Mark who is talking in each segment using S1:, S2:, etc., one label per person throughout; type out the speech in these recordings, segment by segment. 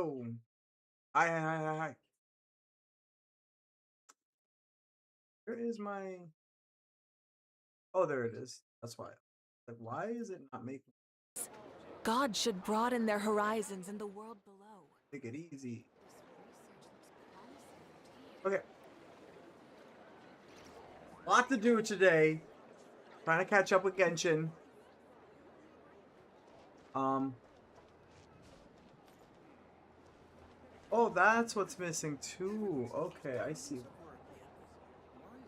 S1: yo. Hi. Where is my... Oh, there it is. That's why. Like, why is it not making...
S2: God should broaden their horizons in the world below.
S1: Take it easy. Okay. Lot to do today. Trying to catch up with Genshin. Oh, that's what's missing too. Okay, I see.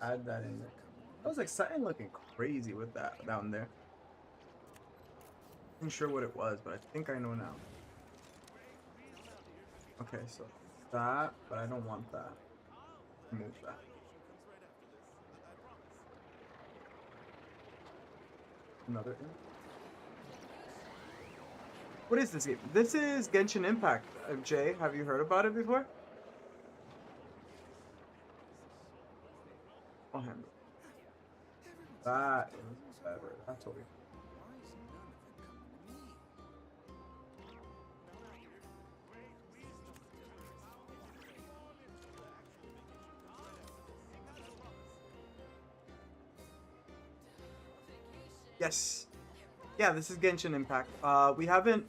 S1: Add that in there. I was excited, looking crazy with that down there. I'm not sure what it was, but I think I know now. Okay, so that, but I don't want that. Remove that. Another. What is this game? This is Genshin Impact. Jay, have you heard about it before? I'll handle it. That is better. That's what we... Yes. Yeah, this is Genshin Impact. We haven't...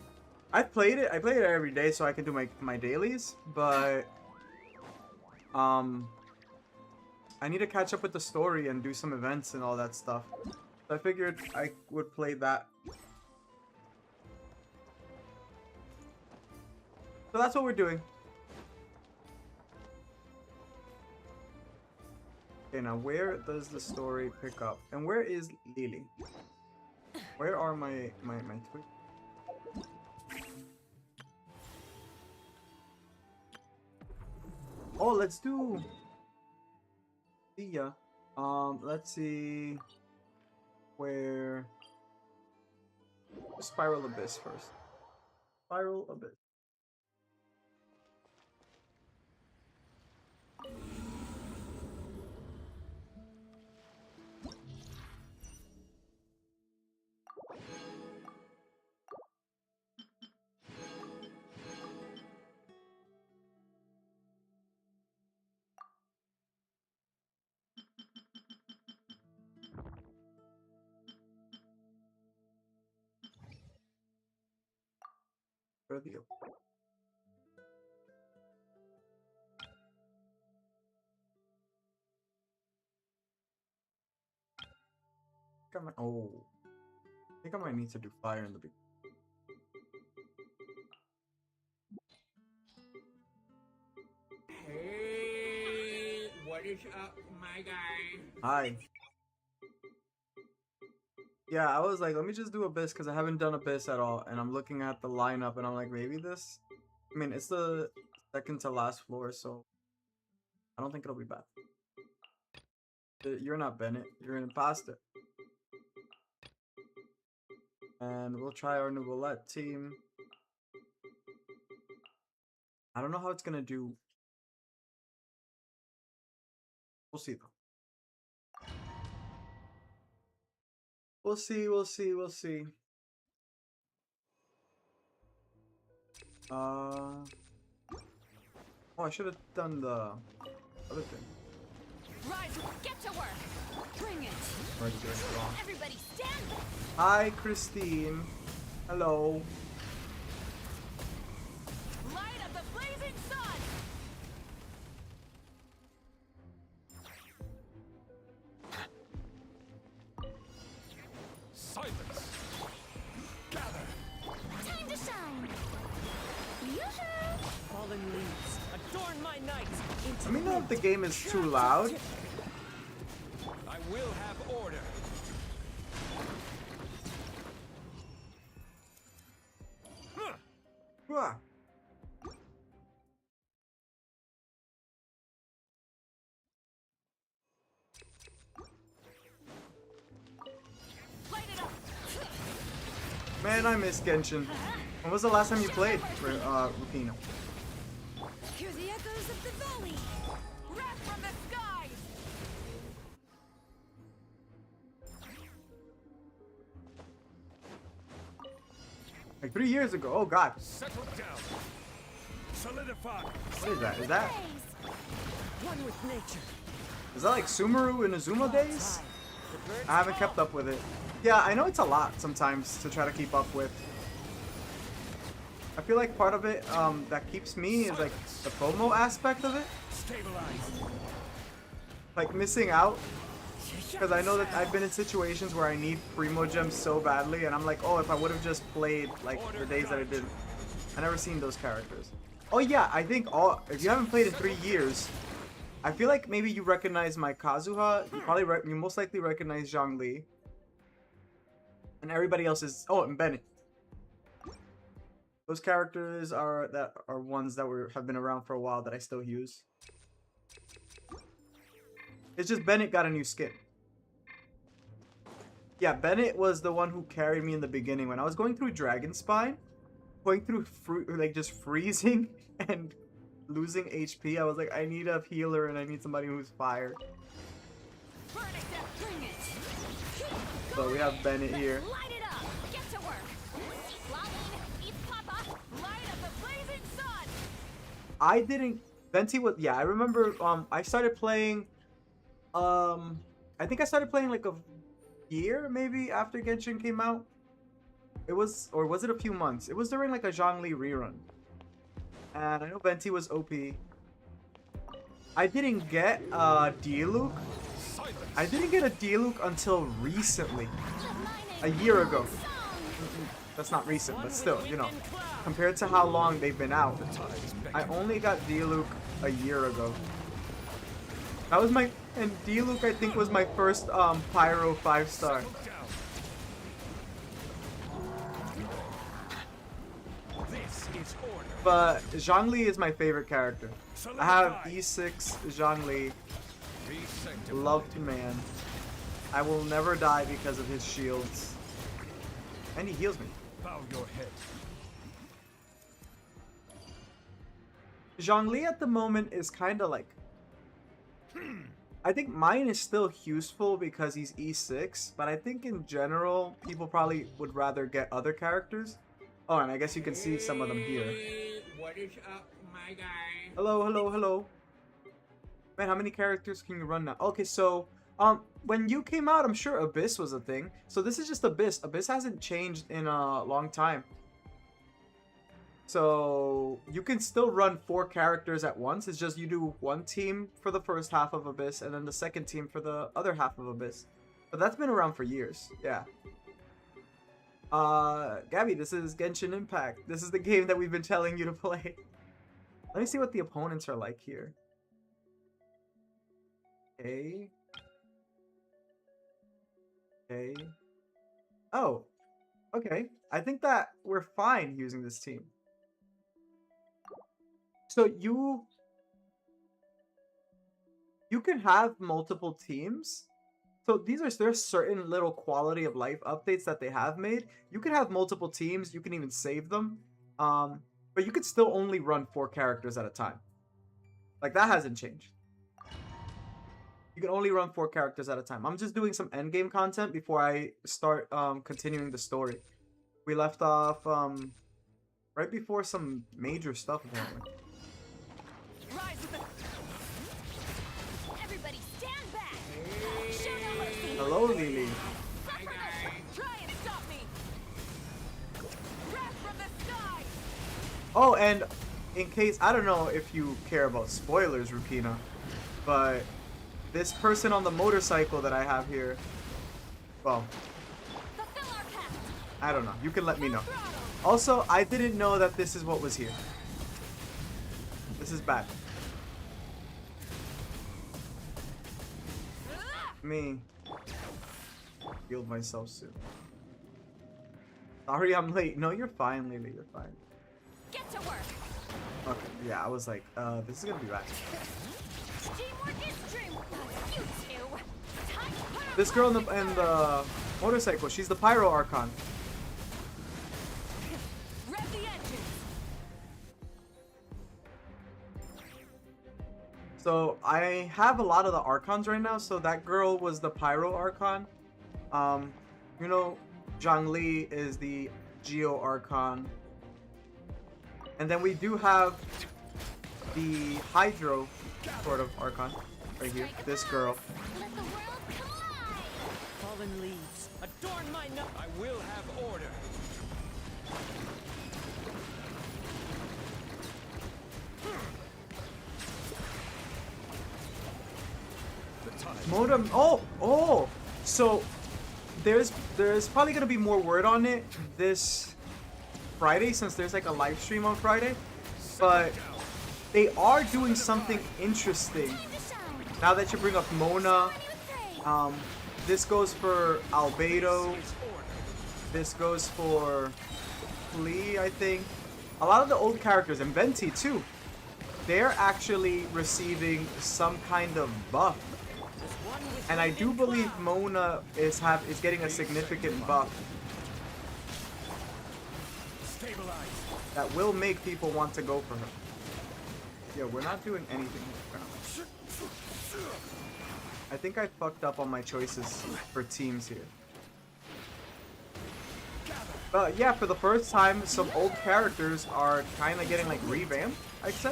S1: I played it every day so I can do my dailies, but... I need to catch up with the story and do some events and all that stuff. So I figured I would play that. So that's what we're doing. Okay, now where does the story pick up? And where is Lily? Where are my tweets? Oh, let's do... Yeah. Let's see where... Spiral Abyss first. Spiral Abyss. Review. Oh, I think I might need to do fire in the beginning.
S3: Hey, what is up, my guy?
S1: Hi. Yeah, I was like, let me just do Abyss because I haven't done Abyss at all, and I'm looking at the lineup, and I'm like, maybe this. I mean, it's the second to last floor, so I don't think it'll be bad. You're not Bennett. You're an imposter. And we'll try our new roulette team. I don't know how it's gonna do. We'll see though. We'll see. Oh, I should have done the other thing.
S2: Rise, get to work. Bring it.
S1: Already doing it wrong.
S2: Everybody stand.
S1: Hi, Christine. Hello.
S2: Light of the blazing sun.
S4: Silence! Gather!
S2: Time to shine. Yoo-hoo. Fallen leaves adorn my night.
S1: Let me know if the game is too loud.
S4: I will have order.
S1: Huh.
S2: Light it up.
S1: Man, I miss Genshin. When was the last time you played, Rufino?
S2: Hear the echoes of the valley. Wrath from the skies.
S1: Like 3 years ago. Oh God.
S4: Settle down. Solidify.
S1: What is that? Is that
S2: One with nature.
S1: like Sumeru and Azuma days? I haven't kept up with it. Yeah, I know it's a lot sometimes to try to keep up with. I feel like part of it that keeps me is like the FOMO aspect of it.
S4: Stabilize.
S1: Like missing out. Because I know that I've been in situations where I need Primo Gems so badly, and I'm like, oh, if I would have just played like the days that I did, I never seen those characters. Oh yeah, I think if you haven't played in 3 years, I feel like maybe you recognize my Kazuha. You most likely recognize Zhongli, and everybody else is and Bennett. Those characters are ones that have been around for a while that I still use. It's just Bennett got a new skin. Yeah, Bennett was the one who carried me in the beginning when I was going through Dragon Spine, going through like just freezing and losing HP. I was like, I need a healer and I need somebody who's fire. So we have Bennett here.
S2: Light it up. Get to work. Flying, eat Papa. Light up the blazing sun.
S1: I didn't. Venti was. Yeah, I remember. I started playing. I think I started playing like a year maybe after Genshin came out. It was, or was it a few months? It was during like a Zhongli rerun. And I know Venti was OP. I didn't get Diluc. I didn't get a Diluc until recently. A year ago. That's not recent, but still, you know. Compared to how long they've been out. I only got Diluc a year ago. That was my... And Diluc, I think, was my first Pyro 5-star. But Zhongli is my favorite character. I have E6 Zhongli. Loved man. I will never die because of his shields. And he heals me.
S4: Bow your head.
S1: Zhongli at the moment is kind of like... I think mine is still useful because he's E6, but I think in general, people probably would rather get other characters. Oh, and I guess you can see some of them here.
S3: What is up, my guy?
S1: Hello, hello, hello. Man, how many characters can you run now? Okay, so, when you came out, I'm sure Abyss was a thing. So this is just Abyss. Abyss hasn't changed in a long time. So you can still run 4 characters at once. It's just you do one team for the first half of Abyss and then the second team for the other half of Abyss. But that's been around for years. Yeah. Gabby, this is Genshin Impact. This is the game that we've been telling you to play. Let me see what the opponents are like here. Okay. Okay. Oh. Okay. I think that we're fine using this team. So you can have multiple teams. So there's certain little quality of life updates that they have made. You can have multiple teams. You can even save them. But you could still only run 4 characters at a time. Like that hasn't changed. You can only run 4 characters at a time. I'm just doing some endgame content before I start continuing the story. We left off right before some major stuff apparently.
S2: Everybody stand back. Show no mercy.
S1: Hello, Lily.
S2: Try and stop me. Breath from the sky.
S1: Oh, and in case, I don't know if you care about spoilers, Rupina, but this person on the motorcycle that I have here, well,
S2: Fulfill our pact.
S1: I don't know. You can let me know. Also, I didn't know that this is what was here. This is bad. Me. Healed myself soon. Sorry, I'm late. No, you're fine, Lily. You're fine.
S2: Get to work.
S1: Okay, yeah, I was like, this is gonna be bad.
S2: Teamwork is dream. You two. Time to
S1: This girl in the motorcycle, she's the Pyro Archon.
S2: rev the engine.
S1: So I have a lot of the Archons right now. So that girl was the Pyro Archon. You know, Zhongli is the Geo Archon. And then we do have the Hydro sort of Archon right here. This girl.
S2: Let the world collide.
S5: Fallen leaves, adorn my no.
S4: I will have order. The time.
S1: Modem. Oh. So there's probably gonna be more word on it this Friday, since there's like a live stream on Friday. But they are doing something interesting.
S2: Time to shine.
S1: Now that you bring up Mona,
S2: Shiny with praise.
S1: this goes for Albedo. This goes for Flea, I think. A lot of the old characters, and Venti too, they're actually receiving some kind of buff. And I do believe Mona is getting a significant buff
S4: Stabilize.
S1: that will make people want to go for her. Yeah, we're not doing anything here. I think I fucked up on my choices for teams here. But yeah, for the first time, some old characters are kind of getting like revamped, I'd say.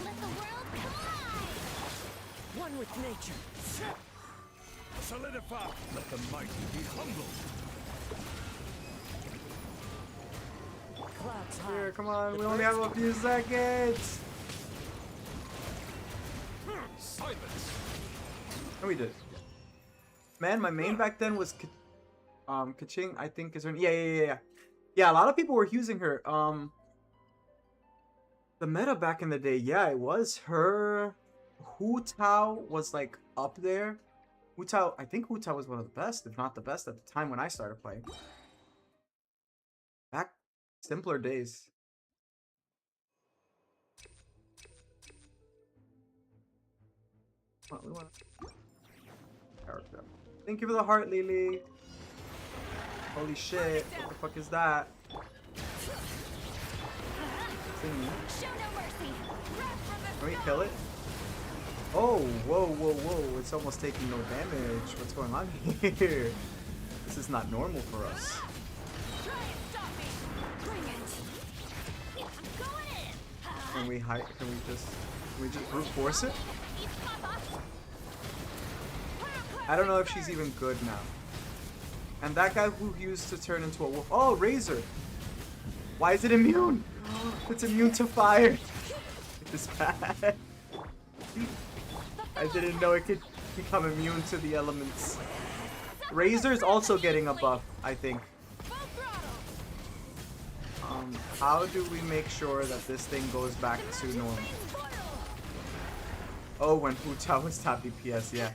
S2: Let the world collide.
S5: One with nature.
S4: Solidify. Let the mighty be humbled.
S5: Clouds
S1: Here,
S5: high.
S1: come on, we only have a few seconds.
S4: Silence.
S1: And we did. Man, my main back then was Kaching, I think is her. Yeah. Yeah, a lot of people were using her. The meta back in the day, yeah, it was her. Hu Tao was like up there. Hu Tao, I think Hu Tao was one of the best, if not the best, at the time when I started playing. Back simpler days. Come on, we want character. Thank you for the heart, Lily. Holy shit! What the fuck is that? Thingy.
S2: Show no mercy. Wrath from the
S1: Can we kill it? Oh, whoa. It's almost taking no damage. What's going on here? This is not normal for us.
S2: Try and stop me. Bring it. I'm going in.
S1: Can we just brute force it?
S2: Eat Papa.
S1: I don't know if she's even good now. And that guy who used to turn into a wolf. Oh, Razor. Why is it immune? It's immune to fire. It's bad. I didn't know it could become immune to the elements. Razor's also getting a buff, I think.
S2: Full throttle.
S1: How do we make sure that this thing goes back to normal? Oh, when Hu Tao was top DPS, yeah.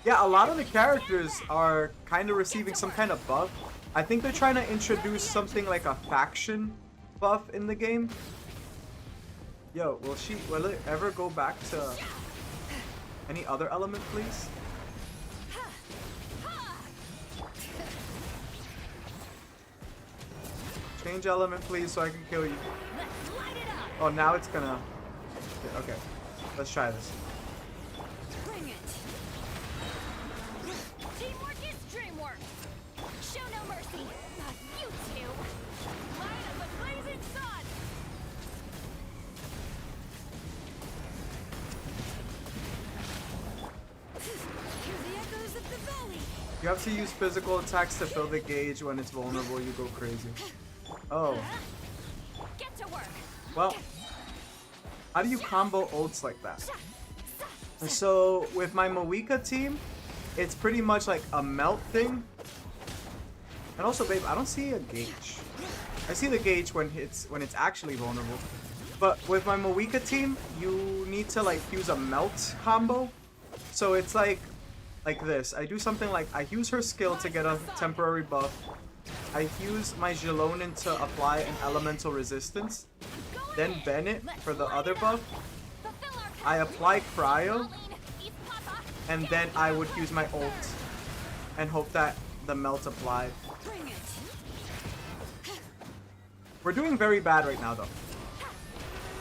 S1: Yeah, a lot of the characters are kind of receiving some kind of buff. I think they're trying to introduce something like a faction buff in the game. Yo, will it ever go back to any other element, please? Change element, please, so I can kill you.
S2: Let's light it up.
S1: Oh, now it's gonna... Okay, let's try this.
S2: Bring it. Teamwork is dreamwork. Show no mercy. Not you two. Light up a blazing sun. Hear the echoes of the valley.
S1: You have to use physical attacks to fill the gauge. When it's vulnerable, you go crazy. Oh,
S2: Get to work.
S1: well. How do you combo ults like that? So, with my Moika team, it's pretty much like a melt thing. And also, babe, I don't see a gauge. I see the gauge when it's actually vulnerable. But with my Moika team, you need to like use a melt combo. So it's like this. I do something like I use her skill to get a temporary buff. I use my Jilonin to apply an elemental resistance. Then Bennett for the other buff.
S2: Fulfill our
S1: I apply cryo,
S2: Pauline, eat Papa.
S1: and then I would use my ult and hope that the melt applied.
S2: Bring it.
S1: We're doing very bad right now, though.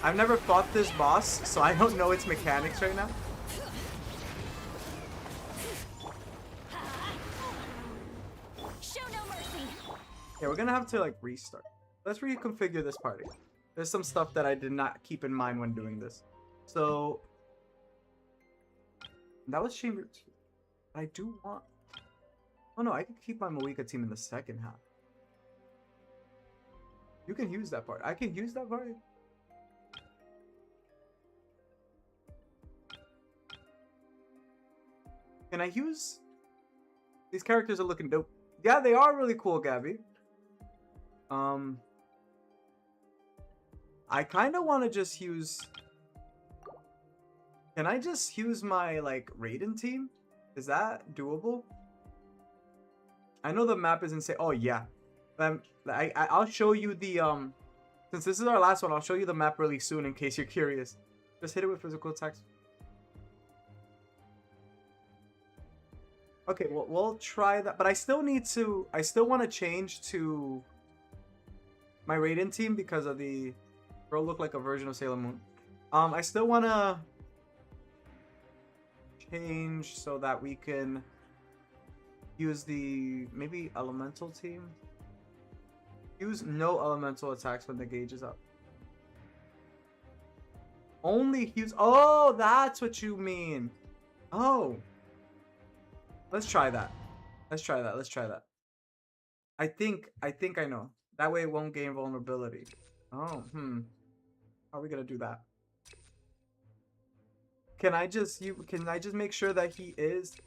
S1: I've never fought this boss, so I don't know its mechanics right now. Yeah, we're gonna have to like restart. Let's reconfigure this party. There's some stuff that I did not keep in mind when doing this. So that was chamber 2. I do want. Oh no, I can keep my Moika team in the second half. You can use that part. I can use that part. Can I use? These characters are looking dope. Yeah, they are really cool, Gabby. I kind of want to just use... Can I just use my, like, Raiden team? Is that doable? I know the map is insane. Oh, yeah. I'll show you the, Since this is our last one, I'll show you the map really soon in case you're curious. Just hit it with physical attacks. Okay, well, we'll try that. But I still need to... I still want to change to my Raiden team because of the... Bro look like a version of Sailor Moon. I still want to change so that we can use the... Maybe elemental team? Use no elemental attacks when the gauge is up. Only use... Oh, that's what you mean. Oh. Let's try that. Let's try that. Let's try that. I think I know. That way it won't gain vulnerability. Oh, how are we gonna do that? Can I just make sure that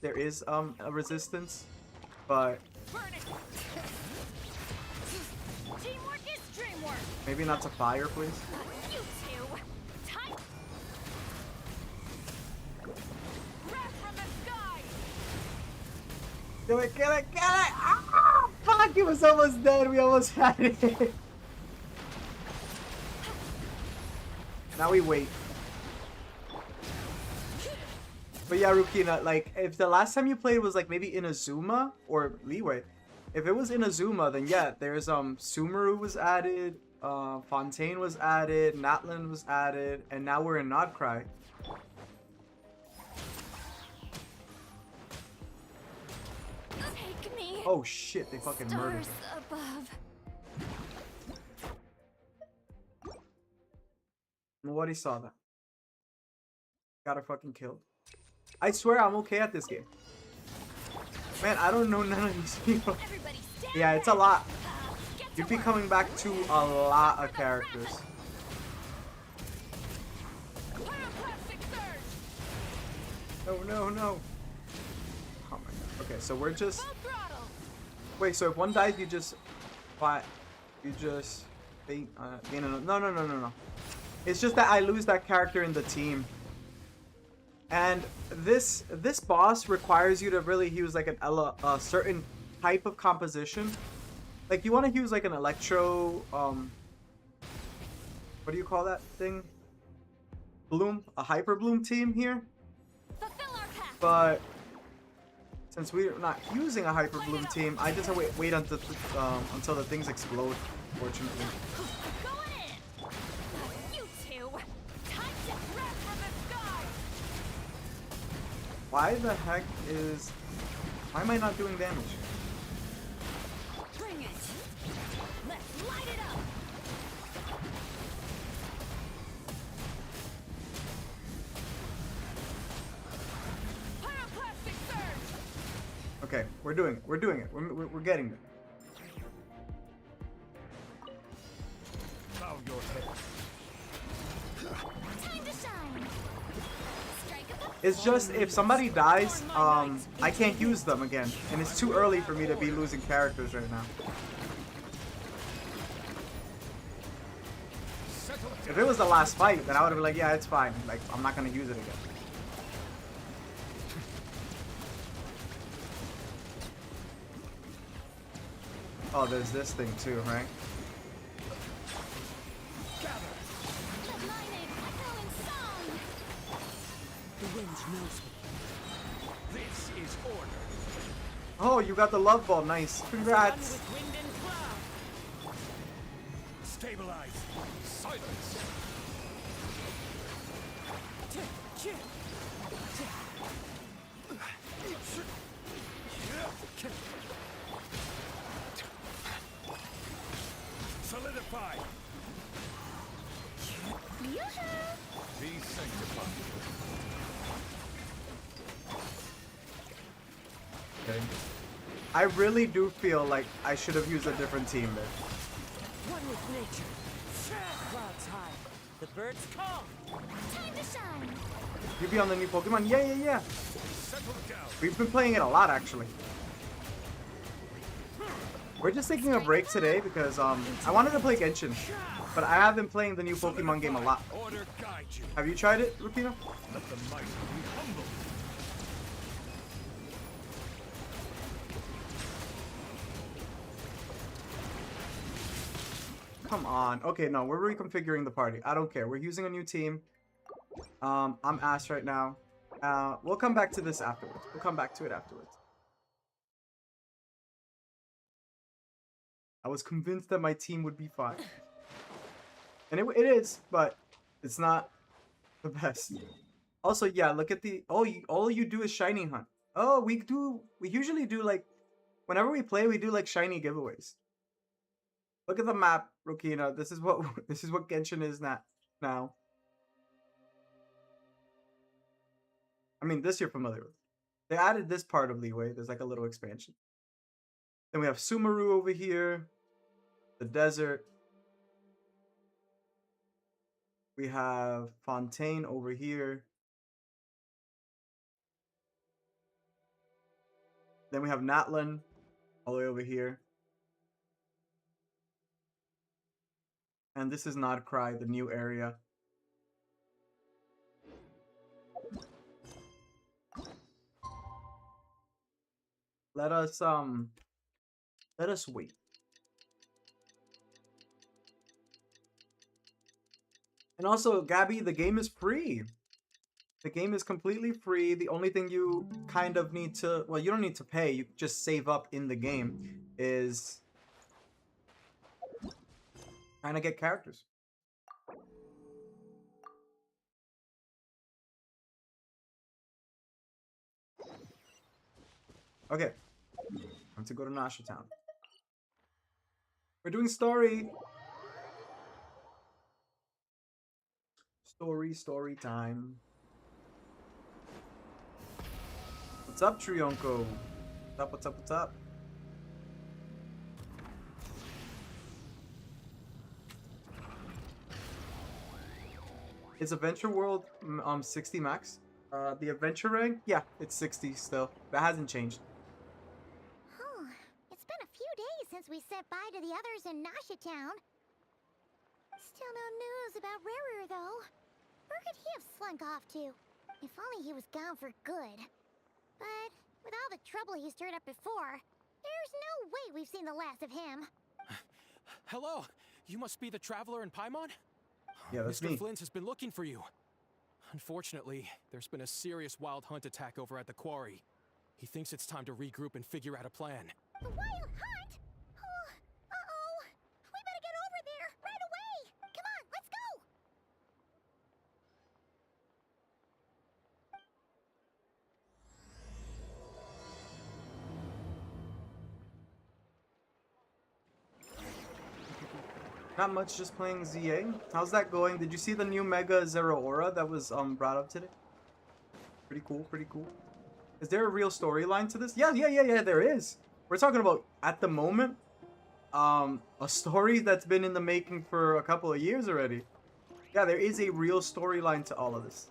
S1: there is a resistance, but
S2: Teamwork is dreamwork.
S1: maybe not to fire, please.
S2: You two. Time. Wrath from the sky.
S1: Do it, kill it, kill it! Ah! Fuck, he was almost dead. We almost had it. Now we wait. But yeah, Rukina, like, if the last time you played was like maybe Inazuma or Leeway, if it was Inazuma, then yeah, there's Sumeru was added, Fontaine was added, Natlan was added, and now we're in Nodcry.
S2: Take me.
S1: Oh shit, they fucking murdered
S2: Stars
S1: her.
S2: above.
S1: Nobody saw that. Got her fucking killed. I swear I'm okay at this game. Man, I don't know none of these people.
S2: Everybody stand
S1: Yeah, it's a lot.
S2: Get to
S1: You'd be
S2: work.
S1: coming back to a lot of characters.
S2: Pyroclastic surge.
S1: No, no, no. Oh my god. Okay, so we're just...
S2: Full throttle.
S1: Wait, so if one dies, you just... What? You just... Gain another... No, no, no, no, no. It's just that I lose that character in the team. And this boss requires you to really use like a certain type of composition. Like you want to use like an electro, what do you call that thing? Bloom, a hyper bloom team here.
S2: Fulfill our path.
S1: But since we're not using a hyper bloom team, I just wait until the things explode. Fortunately.
S2: Going in. You two. Time to wrath from the sky.
S1: Why the heck why am I not doing damage?
S2: Bring it. Let's light it up. Pyroclastic surge.
S1: Okay, we're doing it. We're doing it. We're getting there.
S4: Bow your head.
S2: Time to shine. Strike at the
S1: It's just if somebody dies, I can't use them again, and it's too early for me to be losing characters right now. If it was the last fight, then I would have been like, yeah, it's fine. Like, I'm not gonna use it again. Oh, there's this thing too, right?
S2: Let mine echo in song.
S5: The wind knows me.
S4: This is order.
S1: Oh, you got the love ball. Nice.
S5: Run
S1: Congrats.
S5: with wind and cloud.
S4: Stabilize. Silence. purified.
S2: Yoo-hoo!
S4: Be sanctified.
S1: Okay. I really do feel like I should have used a different team there.
S5: One with nature. Clouds high. The birds call.
S2: Time to shine!
S1: You be on the new Pokemon? Yeah, yeah, yeah.
S4: Settle down.
S1: We've been playing it a lot, actually. We're just taking a break today because I wanted to play Genshin, but I have been playing the new Pokemon game a lot.
S4: Order guide you.
S1: Have you tried it, Rupino?
S4: Let the mighty be humble.
S1: Come on. Okay, no, we're reconfiguring the party. I don't care. We're using a new team. I'm ass right now. We'll come back to this afterwards. We'll come back to it afterwards. I was convinced that my team would be fine. And it is, but it's not the best. Also, yeah, look at the... Oh, all you do is shiny hunt. Oh, we usually do, like... Whenever we play, we do, like, shiny giveaways. Look at the map, Rukina. This is what Genshin is now. I mean, this you're familiar with. They added this part of Leeway. There's, like, a little expansion. Then we have Sumeru over here. The desert. We have Fontaine over here. Then we have Natlan all the way over here. And this is Nodcry, the new area. Let us wait. And also, Gabby, the game is free. The game is completely free. The only thing you kind of need to, well, you don't need to pay. You just save up in the game is trying to get characters. Okay. Time to go to Nasha Town. We're doing story. Story time. What's up, Trionko? What's up? Is Adventure World 60 max? The adventure rank? Yeah, it's 60 still. That hasn't changed.
S2: Oh, it's been a few days since we said bye to the others in Nasha Town. Still no news about Rarer, though. Where could he have slunk off to? If only he was gone for good. But with all the trouble he stirred up before, there's no way we've seen the last of him.
S6: Hello, you must be the traveler in Paimon?
S1: Yeah, that's
S6: Mr.
S1: me.
S6: Flint has been looking for you. Unfortunately, there's been a serious wild hunt attack over at the quarry. He thinks it's time to regroup and figure out a plan.
S2: The wild hunt? Oh, uh-oh. We better get over there right away. Come on, let's go.
S1: Not much, just playing ZA. How's that going? Did you see the new Mega Zero Aura that was brought up today? Pretty cool, pretty cool. Is there a real storyline to this? Yeah, there is. We're talking about, at the moment, a story that's been in the making for a couple of years already. Yeah, there is a real storyline to all of this.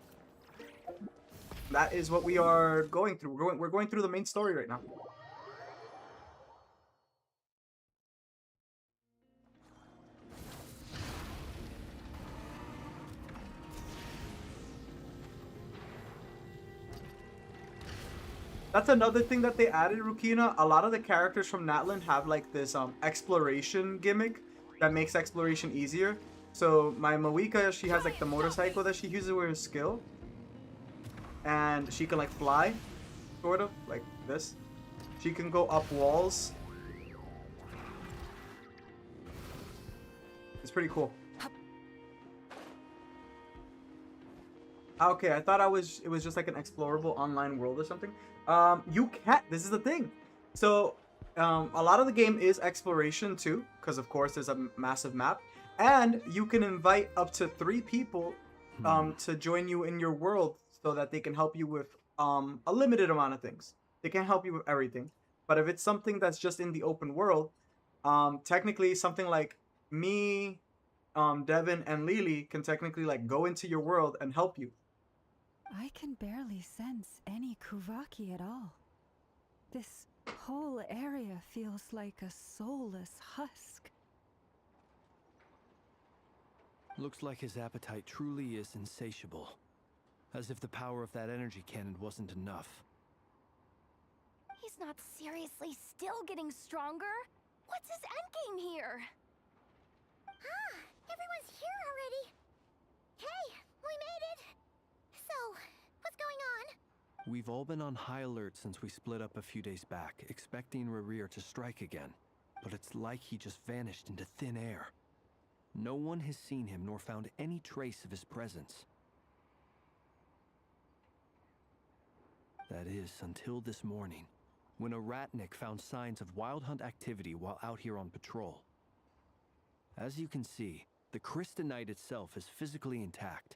S1: That is what we are going through. We're going through the main story right now. That's another thing that they added, Rukina. A lot of the characters from Natlan have like this exploration gimmick that makes exploration easier. So my Moika, she has like the motorcycle that she uses with her skill. And she can like fly, sort of, like this. She can go up walls. It's pretty cool. Okay, I thought it was just like an explorable online world or something. You can't. This is the thing. So, a lot of the game is exploration too, because of course there's a massive map. And you can invite up to 3 people to join you in your world so that they can help you with a limited amount of things. They can't help you with everything. But if it's something that's just in the open world, technically something like me, Devin, and Lily can technically like go into your world and help you.
S7: I can barely sense any Kuvaki at all. This whole area feels like a soulless husk.
S8: Looks like his appetite truly is insatiable. As if the power of that energy cannon wasn't enough.
S2: He's not seriously still getting stronger? What's his endgame here? Ah, everyone's here already. Hey, we made it. So, what's going on?
S8: We've all been on high alert since we split up a few days back, expecting Rerir to strike again. But it's like he just vanished into thin air. No one has seen him nor found any trace of his presence. That is, until this morning, when a ratnik found signs of wild hunt activity while out here on patrol. As you can see, the Crystonite itself is physically intact,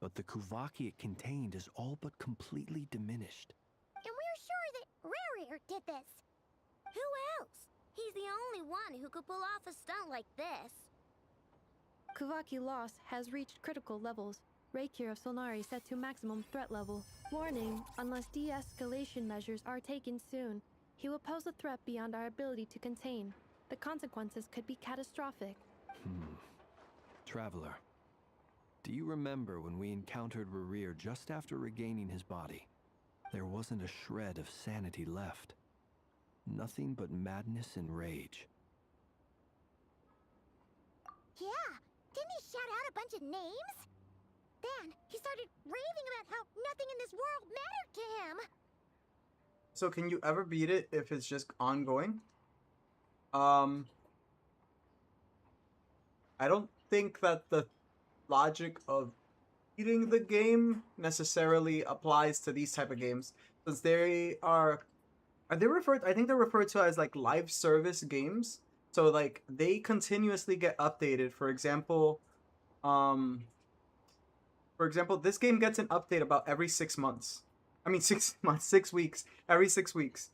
S8: but the Kuvaki it contained is all but completely diminished.
S2: And we're sure that Rerir did this. Who else? He's the only one who could pull off a stunt like this.
S9: Kuvaki loss has reached critical levels. Reikir of Solnari set to maximum threat level. Warning, unless de-escalation measures are taken soon, he will pose a threat beyond our ability to contain. The consequences could be catastrophic.
S8: Traveler, do you remember when we encountered Rerir just after regaining his body? There wasn't a shred of sanity left. Nothing but madness and rage.
S2: Yeah, didn't he shout out a bunch of names? Then he started raving about how nothing in this world mattered to him.
S1: So can you ever beat it if it's just ongoing? I don't think that the logic of beating the game necessarily applies to these type of games, since they are they referred, I think they're referred to as like live service games. So like they continuously get updated. For example, this game gets an update about every 6 months. I mean 6 months, 6 weeks, every 6 weeks.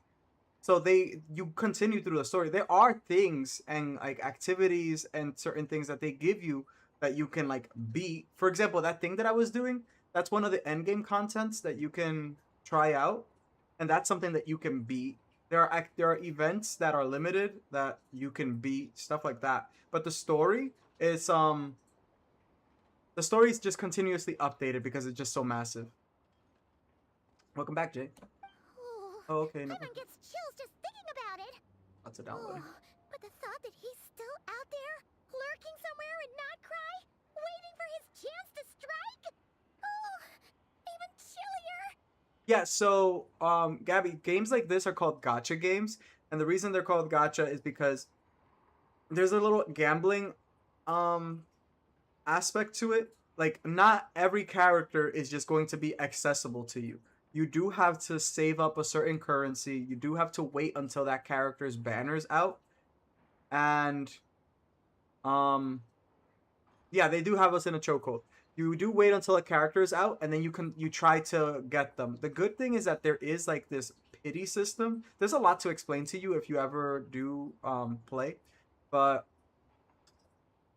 S1: So you continue through the story. There are things and like activities and certain things that they give you that you can like beat. For example, that thing that I was doing, that's one of the end game contents that you can try out, and that's something that you can beat. There are events that are limited that you can beat, stuff like that. But the story is just continuously updated because it's just so massive. Welcome back, Jay. Oh, okay. No.
S2: Everyone gets chills just thinking about it.
S1: That's a download.
S2: But the thought that he's still out there, lurking somewhere in Not Cry, waiting for his chance to strike? Oh, even chillier.
S1: Yeah, so Gabby, games like this are called gacha games, and the reason they're called gacha is because there's a little gambling aspect to it. Like, not every character is just going to be accessible to you. You do have to save up a certain currency. You do have to wait until that character's banner's out. And yeah, they do have us in a chokehold. You do wait until a character is out, and then you try to get them. The good thing is that there is like this pity system. There's a lot to explain to you if you ever do play, but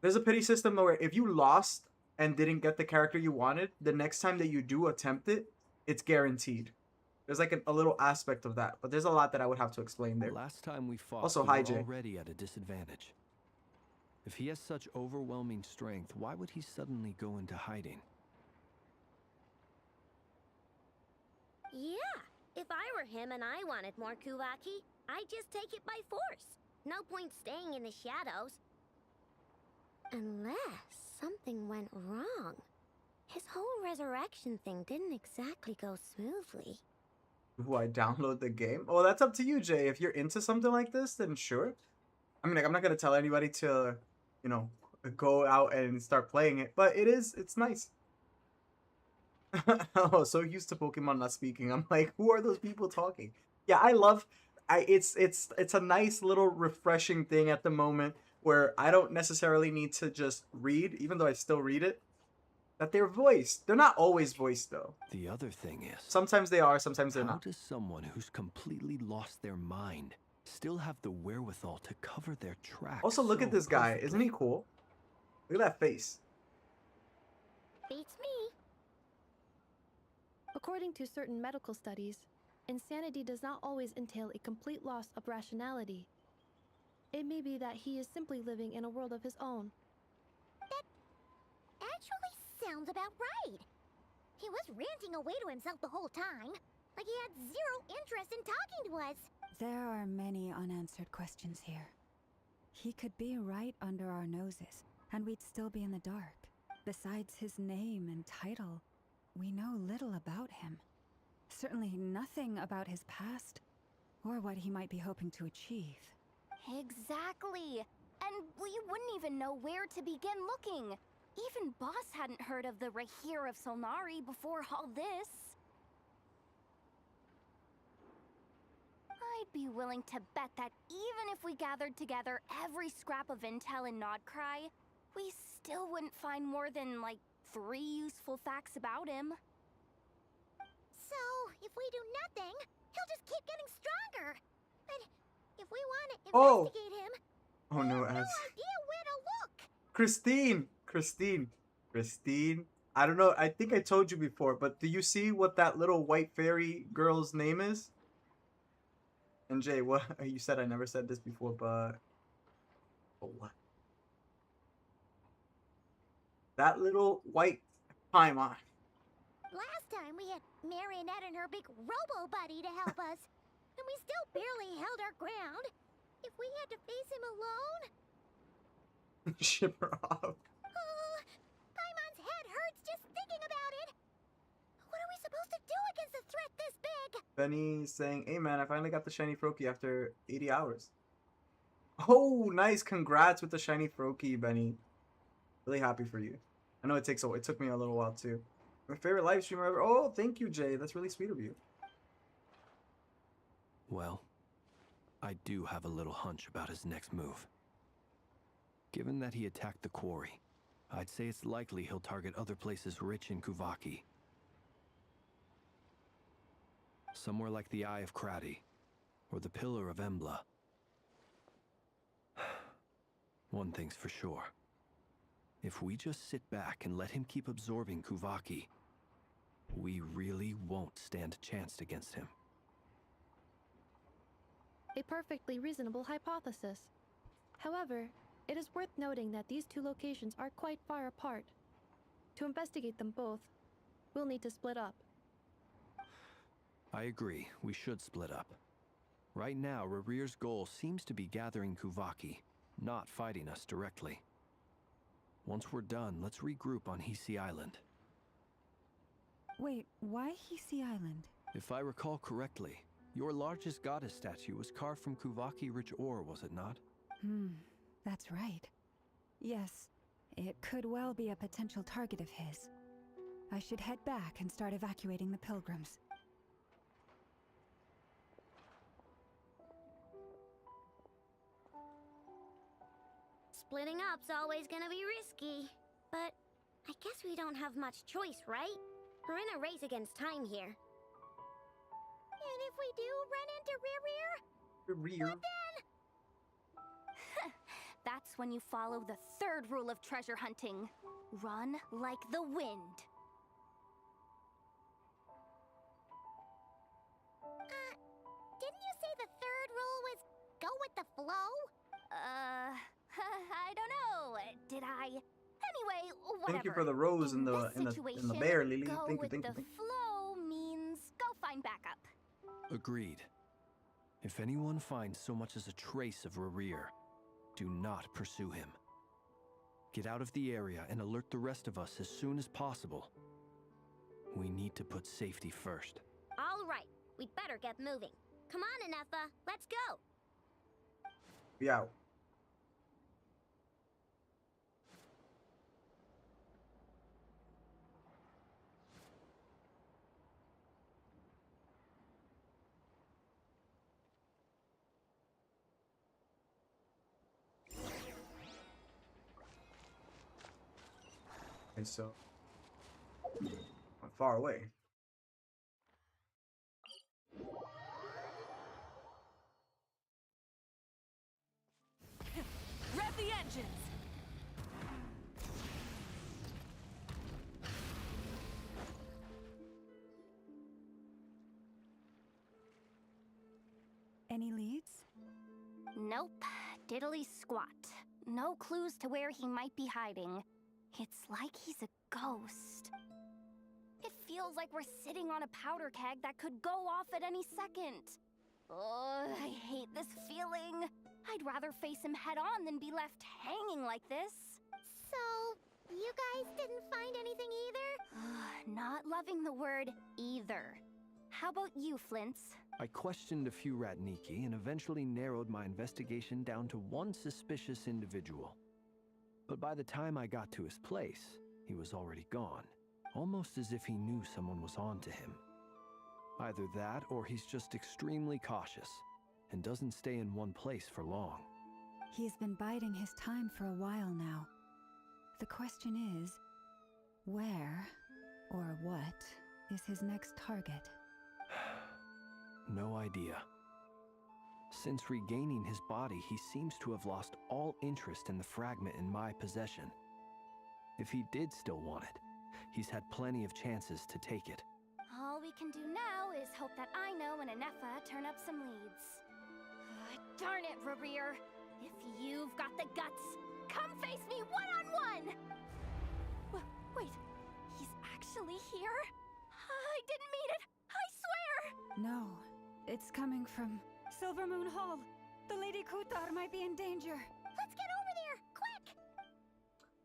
S1: there's a pity system where if you lost and didn't get the character you wanted, the next time that you do attempt it, it's guaranteed. There's like a little aspect of that, but there's a lot that I would have to explain there.
S8: Last time we fought,
S1: Also,
S8: we
S1: hi,
S8: were
S1: Jay.
S8: already at a disadvantage. If he has such overwhelming strength, why would he suddenly go into hiding?
S2: Yeah, if I were him and I wanted more Kuvaki, I'd just take it by force. No point staying in the shadows. Unless something went wrong. His whole resurrection thing didn't exactly go smoothly.
S1: Do I download the game? Oh, that's up to you, Jay. If you're into something like this, then sure. I mean, like, I'm not gonna tell anybody to, you know, go out and start playing it, but it's nice. Oh, so used to Pokemon not speaking. I'm like, who are those people talking? Yeah, it's a nice little refreshing thing at the moment. where I don't necessarily need to just read, even though I still read it, that they're voiced. They're not always voiced though.
S8: The other thing is,
S1: Sometimes they are, sometimes they're
S8: how
S1: not.
S8: does someone who's completely lost their mind still have the wherewithal to cover their tracks?
S1: Also, look
S8: so
S1: at this guy. Isn't he
S8: perfectly?
S1: cool? Look at that face.
S2: Beats me.
S9: According to certain medical studies, insanity does not always entail a complete loss of rationality. It may be that he is simply living in a world of his own.
S2: Actually sounds about right. He was ranting away to himself the whole time, like he had zero interest in talking to us.
S7: There are many unanswered questions here. He could be right under our noses, and we'd still be in the dark. Besides his name and title, we know little about him. Certainly nothing about his past, or what he might be hoping to achieve.
S10: Exactly. And we wouldn't even know where to begin looking. Even Boss hadn't heard of the Rahir of Solnari before all this. I'd be willing to bet that even if we gathered together every scrap of intel in Nodcry, we still wouldn't find more than, like, 3 useful facts about him.
S2: So, if we do nothing, he'll just keep getting stronger. But if we want to
S1: Oh.
S2: investigate him,
S1: Oh no,
S2: we have no
S1: As
S2: idea where to look.
S1: Christine. I don't know. I think I told you before, but do you see what that little white fairy girl's name is? And Jay, what you said? I never said this before, but what? That little white Paimon.
S2: Last time we had Marionette and her big robo buddy to help us, and we still barely held our ground. If we had to face him alone,
S1: Ship her off.
S2: Paimon's head hurts just thinking about it. What are we supposed to do against a threat this big?
S1: Benny saying, "Hey man, I finally got the shiny Froakie after 80 hours." Oh, nice! Congrats with the shiny Froakie, Benny. Really happy for you. I know it took me a little while too. My favorite live streamer ever. Oh, thank you, Jay. That's really sweet of you.
S8: Well, I do have a little hunch about his next move. Given that he attacked the quarry, I'd say it's likely he'll target other places rich in Kuvaki. Somewhere like the Eye of Krati, or the Pillar of Embla. One thing's for sure. If we just sit back and let him keep absorbing Kuvaki, we really won't stand a chance against him.
S9: A perfectly reasonable hypothesis. However, it is worth noting that these two locations are quite far apart. To investigate them both, we'll need to split up.
S8: I agree, we should split up. Right now, Rarir's goal seems to be gathering Kuvaki, not fighting us directly. Once we're done, let's regroup on Hisi Island.
S7: Wait, why Hisi Island?
S8: If I recall correctly, your largest goddess statue was carved from Kuvaki-rich ore, was it not?
S7: That's right. Yes, it could well be a potential target of his. I should head back and start evacuating the pilgrims.
S2: Splitting up's always gonna be risky. But I guess we don't have much choice, right? We're in a race against time here. And if we do run into Rear,
S1: Rear.
S10: That's when you follow the 3rd rule of treasure hunting. Run like the wind.
S2: didn't you say the 3rd rule was go with the flow?
S10: I don't know. Did I? Anyway, whatever.
S1: Thank you for the rose in the
S10: this
S1: in the bear, Lily.
S10: Go
S1: Thank you,
S10: with
S1: thank you.
S10: the flow means go find backup.
S8: Agreed. If anyone finds so much as a trace of Rarir, do not pursue him. Get out of the area and alert the rest of us as soon as possible. We need to put safety first.
S2: All right, we'd better get moving. Come on, Anetha, let's go.
S1: Be out. And so, went far away.
S5: Rev the engines!
S7: Any leads?
S10: Nope. Diddly squat. No clues to where he might be hiding. It's like he's a ghost. It feels like we're sitting on a powder keg that could go off at any second. Ugh, I hate this feeling. I'd rather face him head on than be left hanging like this.
S2: So, you guys didn't find anything either?
S10: Not loving the word either. How about you, Flints?
S8: I questioned a few Ratniki and eventually narrowed my investigation down to one suspicious individual. But by the time I got to his place, he was already gone. Almost as if he knew someone was on to him. Either that, or he's just extremely cautious and doesn't stay in one place for long.
S7: He's been biding his time for a while now. The question is, where or what is his next target?
S8: No idea. Since regaining his body, he seems to have lost all interest in the fragment in my possession. If he did still want it, he's had plenty of chances to take it.
S10: All we can do now is hope that Ino and Anefa turn up some leads. Darn it, Rereer! If you've got the guts, come face me one-on-one! Wait, he's actually here? I didn't mean it! I swear!
S7: No, it's coming from Silver Moon Hall. The Lady Kutar might be in danger.
S2: Let's get over there, quick!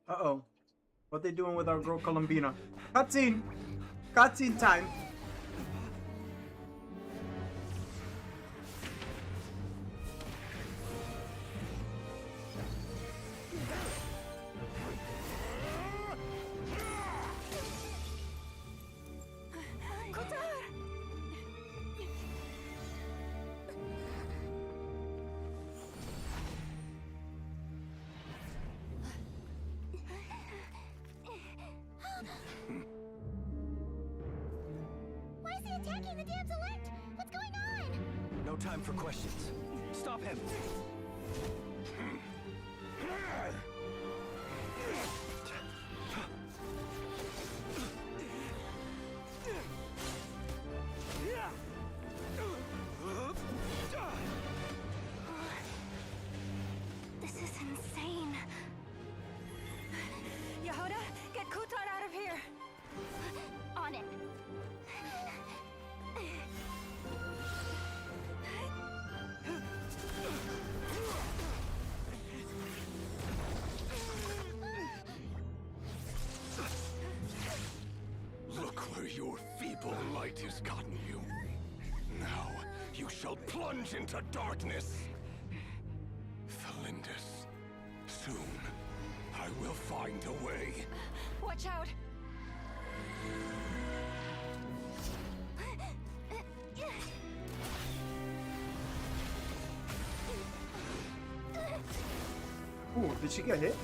S1: Uh-oh. What they doing with our girl Columbina? Cutscene! Cutscene time!
S2: Why is he attacking the damselette? What's going on?
S8: No time for questions. Stop him!
S10: This is insane.
S7: Yehuda, get Kutar out of here!
S10: On it.
S4: Look where your feeble light has gotten you. Now you shall plunge into darkness. Thalindus, soon I will find a way.
S5: Watch out!
S1: Ooh, did she get hit?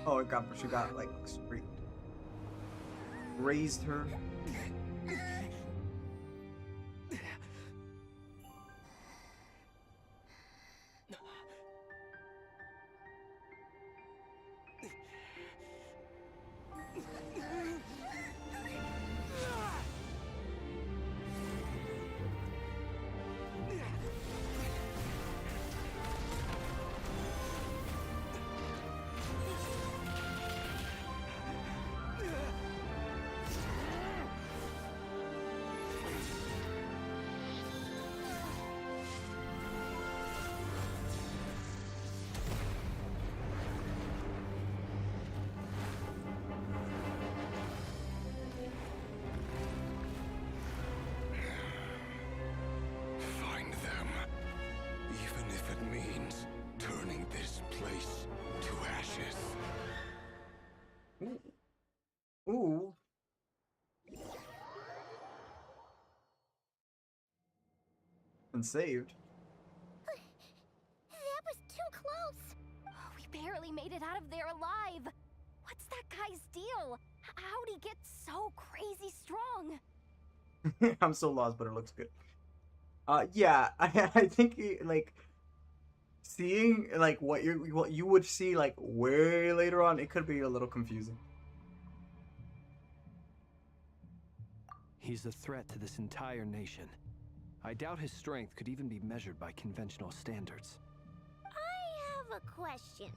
S1: Oh, she got like straight. Raised her.
S4: Find them. Even if it means turning this place to ashes.
S1: Ooh. And saved.
S2: That was too close.
S10: We barely made it out of there alive. What's that guy's deal? How'd he get so crazy strong?
S1: I'm so lost, but it looks good. Yeah, I think like seeing like what you would see like way later on, it could be a little confusing.
S8: He's a threat to this entire nation. I doubt his strength could even be measured by conventional standards.
S2: I have a question.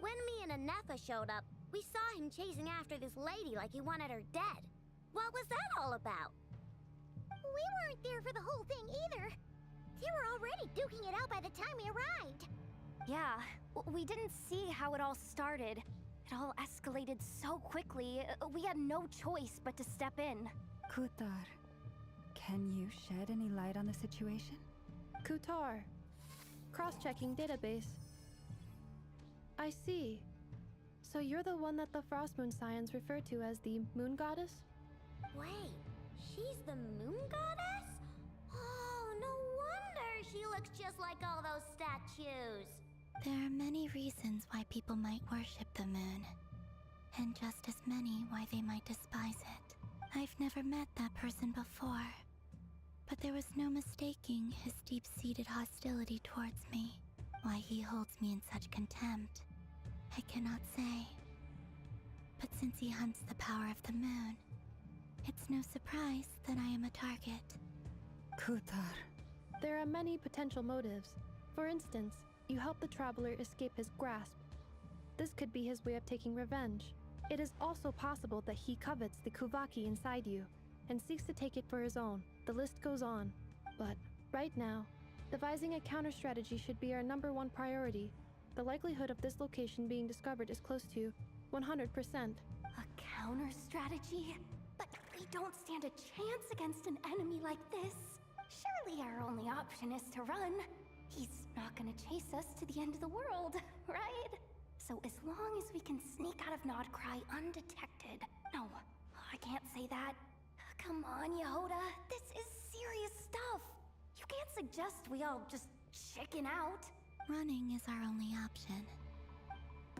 S2: When me and Anefa showed up, we saw him chasing after this lady like he wanted her dead. What was that all about? We weren't there for the whole thing either. They were already duking it out by the time we arrived.
S10: Yeah, we didn't see how it all started. It all escalated so quickly, we had no choice but to step in.
S7: Kutar, can you shed any light on the situation?
S9: Kutar. Cross-checking database. I see. So you're the one that the Frost Moon Scions refer to as the Moon Goddess?
S2: Wait, she's the moon goddess? Oh, no wonder she looks just like all those statues.
S11: There are many reasons why people might worship the moon, and just as many why they might despise it. I've never met that person before, but there was no mistaking his deep-seated hostility towards me. Why he holds me in such contempt, I cannot say. But since he hunts the power of the moon, it's no surprise that I am a target.
S7: Kutar.
S9: There are many potential motives. For instance, you help the traveler escape his grasp. This could be his way of taking revenge. It is also possible that he covets the Kuvaki inside you and seeks to take it for his own. The list goes on. But right now, devising a counter-strategy should be our #1 priority. The likelihood of this location being discovered is close to 100%.
S10: A counter-strategy? But we don't stand a chance against an enemy like this. Surely our only option is to run. He's not gonna chase us to the end of the world, right? So as long as we can sneak out of Nodcry undetected... No, I can't say that. Come on, Yehoda. This is serious stuff. You can't suggest we all just chicken out.
S11: Running is our only option.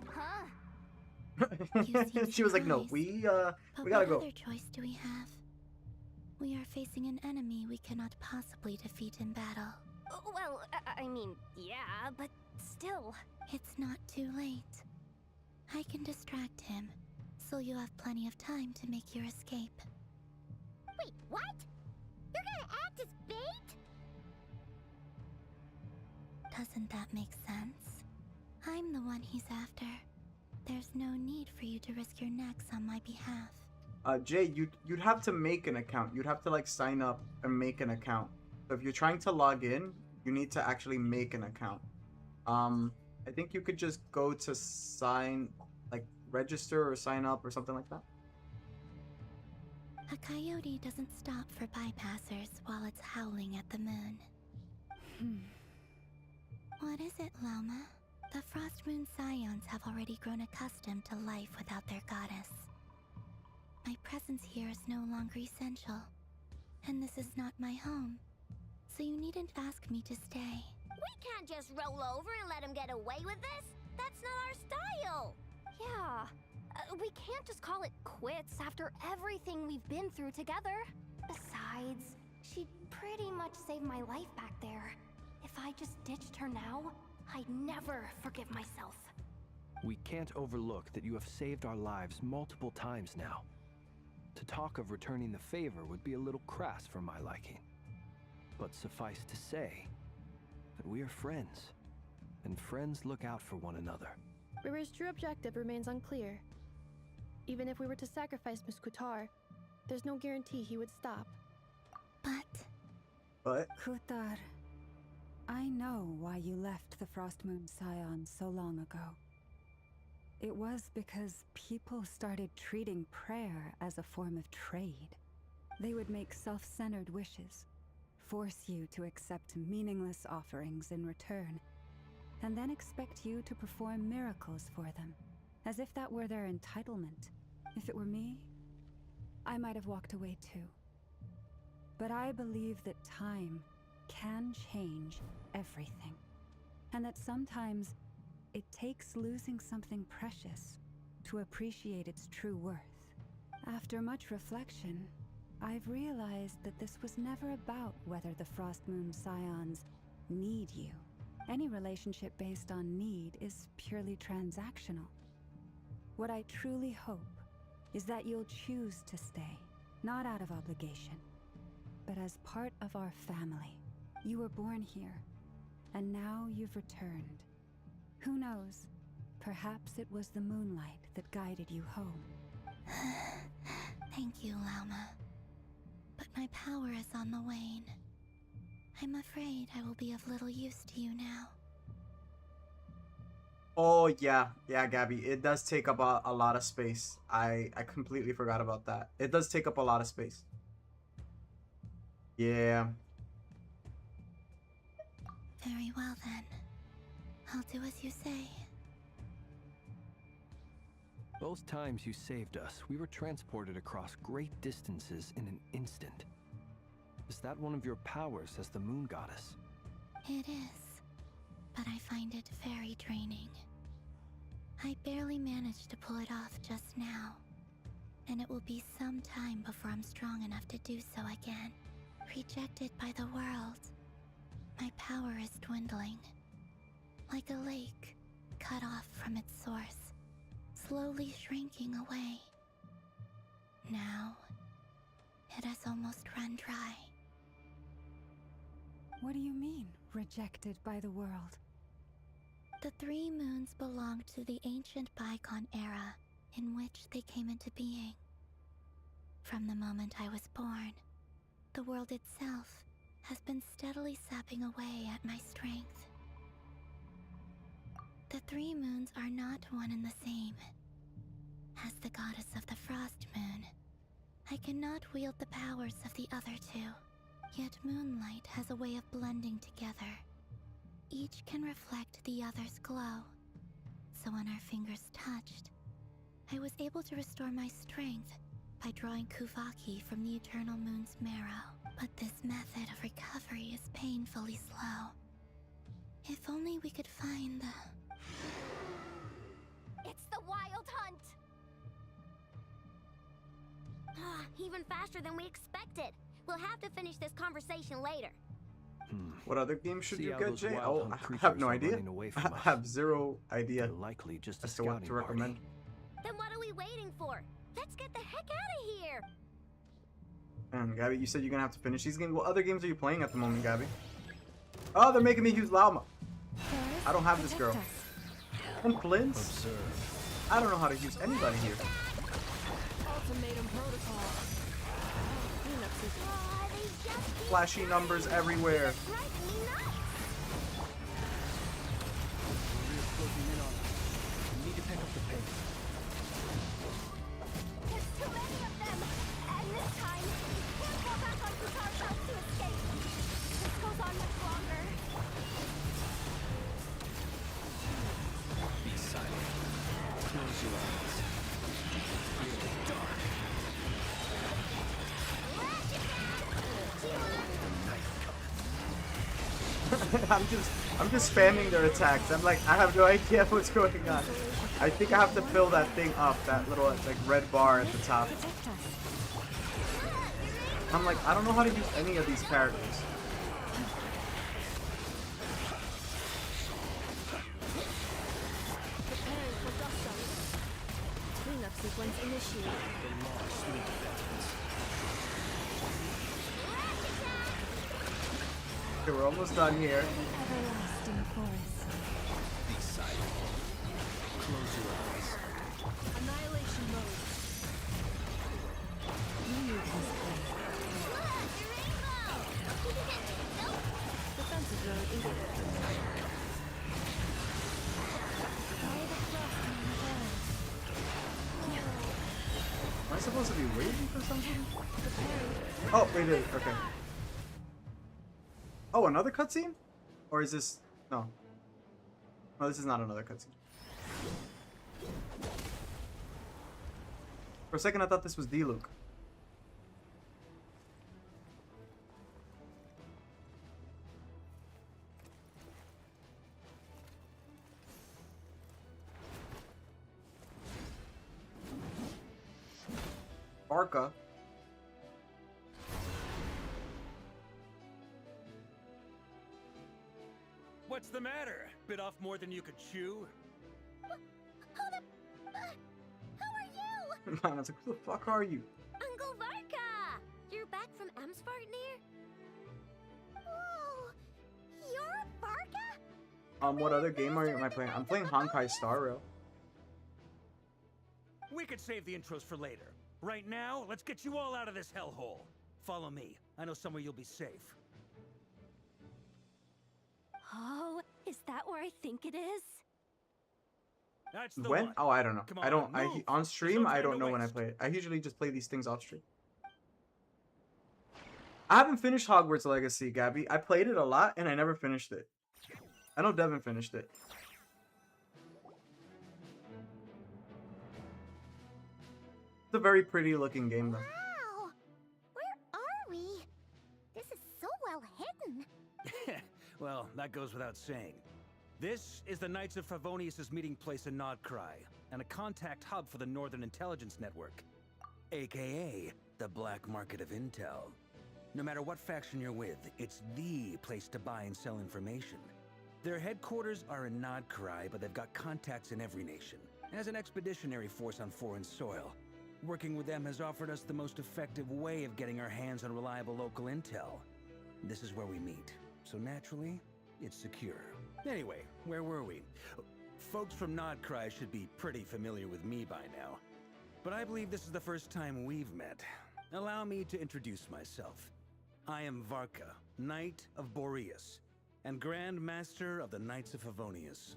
S10: Huh?
S1: She was like, "No, we gotta
S11: What
S1: go."
S11: other choice do we have? We are facing an enemy we cannot possibly defeat in battle.
S10: Well, I mean, yeah, but still.
S11: It's not too late. I can distract him, so you have plenty of time to make your escape.
S2: Wait, what? You're gonna act as bait?
S11: Doesn't that make sense? I'm the one he's after. There's no need for you to risk your necks on my behalf.
S1: Jay, you'd have to make an account. You'd have to like sign up and make an account. So if you're trying to log in, you need to actually make an account. I think you could just go to register or sign up or something like that.
S11: A coyote doesn't stop for bypassers while it's howling at the moon. What is it, Loma? The Frost Moon Scions have already grown accustomed to life without their goddess. My presence here is no longer essential, and this is not my home, so you needn't ask me to stay.
S2: We can't just roll over and let him get away with this. That's not our style.
S10: Yeah. We can't just call it quits after everything we've been through together. Besides, she pretty much saved my life back there. If I just ditched her now, I'd never forgive myself.
S8: We can't overlook that you have saved our lives multiple times now. To talk of returning the favor would be a little crass for my liking. But suffice to say that we are friends, and friends look out for one another.
S9: Rira's true objective remains unclear. Even if we were to sacrifice Miss Kutar, there's no guarantee he would stop.
S1: But
S7: Kutar, I know why you left the Frost Moon Scions so long ago. It was because people started treating prayer as a form of trade. They would make self-centered wishes, force you to accept meaningless offerings in return, and then expect you to perform miracles for them, as if that were their entitlement. If it were me, I might have walked away too. But I believe that time can change everything, and that sometimes it takes losing something precious to appreciate its true worth. After much reflection, I've realized that this was never about whether the Frost Moon Scions need you. Any relationship based on need is purely transactional. What I truly hope is that you'll choose to stay, not out of obligation, but as part of our family. You were born here, and now you've returned. Who knows? Perhaps it was the moonlight that guided you home.
S11: Thank you, Lauma. But my power is on the wane. I'm afraid I will be of little use to you now.
S1: Oh, yeah. Yeah, Gabby. It does take up a lot of space. I completely forgot about that. It does take up a lot of space. Yeah.
S11: Very well, then. I'll do as you say.
S8: Both times you saved us, we were transported across great distances in an instant. Is that one of your powers as the Moon Goddess?
S11: It is, but I find it very draining. I barely managed to pull it off just now, and it will be some time before I'm strong enough to do so again. Rejected by the world, my power is dwindling. Like a lake, cut off from its source, slowly shrinking away. Now, it has almost run dry.
S7: What do you mean, rejected by the world?
S11: The three moons belonged to the ancient bygone era in which they came into being. From the moment I was born, the world itself has been steadily sapping away at my strength. The three moons are not one and the same. As the goddess of the Frost Moon, I cannot wield the powers of the other two. Yet moonlight has a way of blending together. Each can reflect the other's glow. So when our fingers touched, I was able to restore my strength by drawing Kuvaki from the Eternal Moon's marrow. But this method of recovery is painfully slow. If only we could find the...
S10: It's the Wild Hunt! Even faster than we expected. We'll have to finish this conversation later.
S1: What other game should
S8: See
S1: you
S8: how
S1: get,
S8: those
S1: Jay?
S8: wild
S1: Oh,
S8: hunt
S1: I
S8: creatures
S1: have no
S8: are
S1: idea.
S8: running away from
S1: I
S8: us.
S1: have zero idea
S8: They're likely just a
S1: as to what to
S8: scouting party.
S1: recommend.
S10: Then what are we waiting for? Let's get the heck out of here!
S1: And Gabby, you said you're gonna have to finish these games. What other games are you playing at the moment, Gabby? Oh, they're making me use Lauma. I don't have this girl. And Flint's?
S8: Observe.
S1: I don't know how to use anybody here.
S9: Ultimatum protocol.
S1: Flashy numbers everywhere.
S8: Need to pick up the pace.
S10: There's too many of them! And this time, we can't fall back on Kutar's house to escape. This goes on much longer.
S8: Be silent. Close your eyes. Feel the dark.
S1: I'm just spamming their attacks. I'm like, I have no idea what's going on. I think I have to fill that thing up, that little like red bar at the top. I'm like, I don't know how to use any of these characters.
S9: Preparing for dust up. Cleanup sequence initiated.
S8: The law sleep veterans.
S1: Okay, we're almost done here.
S7: Everlasting forest.
S8: Be silent. Close your eyes.
S9: Annihilation mode.
S7: You need this place.
S9: Defensive mode engaged.
S7: Follow the frost on the ground.
S1: Am I supposed to be waiting for something? Oh, wait, okay. Oh, another cutscene? Or is this... No. No, this is not another cutscene. For a second, I thought this was D-Luke. Barca.
S12: What's the matter? Bit off more than you could chew?
S2: Hold up! Who are you?
S1: I was like, who the fuck are you?
S2: Uncle Varka! You're back from Amsvartnir? Whoa! You're Varka?
S1: What other game am I playing? I'm playing Honkai Star Rail.
S12: We could save the intros for later. Right now, let's get you all out of this hellhole. Follow me. I know somewhere you'll be safe.
S10: Oh, is that where I think it is?
S12: That's the
S1: When?
S12: one.
S1: Oh, I don't know.
S12: Come
S1: I don't.
S12: move.
S1: On
S12: There's
S1: stream,
S12: no
S1: I
S12: time
S1: don't
S12: to
S1: know when I
S12: waste.
S1: play it. I usually just play these things off stream. I haven't finished Hogwarts Legacy, Gabby. I played it a lot and I never finished it. I know Devin finished it. It's a very pretty looking game, though.
S2: Wow! Where are we? This is so well hidden.
S12: Well, that goes without saying. This is the Knights of Favonius' meeting place in Nodcry, and a contact hub for the Northern Intelligence Network, aka the Black Market of Intel. No matter what faction you're with, it's the place to buy and sell information. Their headquarters are in Nodcry, but they've got contacts in every nation, as an expeditionary force on foreign soil. Working with them has offered us the most effective way of getting our hands on reliable local intel. This is where we meet, so naturally, it's secure. Anyway, where were we? Folks from Nodcry should be pretty familiar with me by now. But I believe this is the first time we've met. Allow me to introduce myself. I am Varka, Knight of Boreas, and Grand Master of the Knights of Favonius.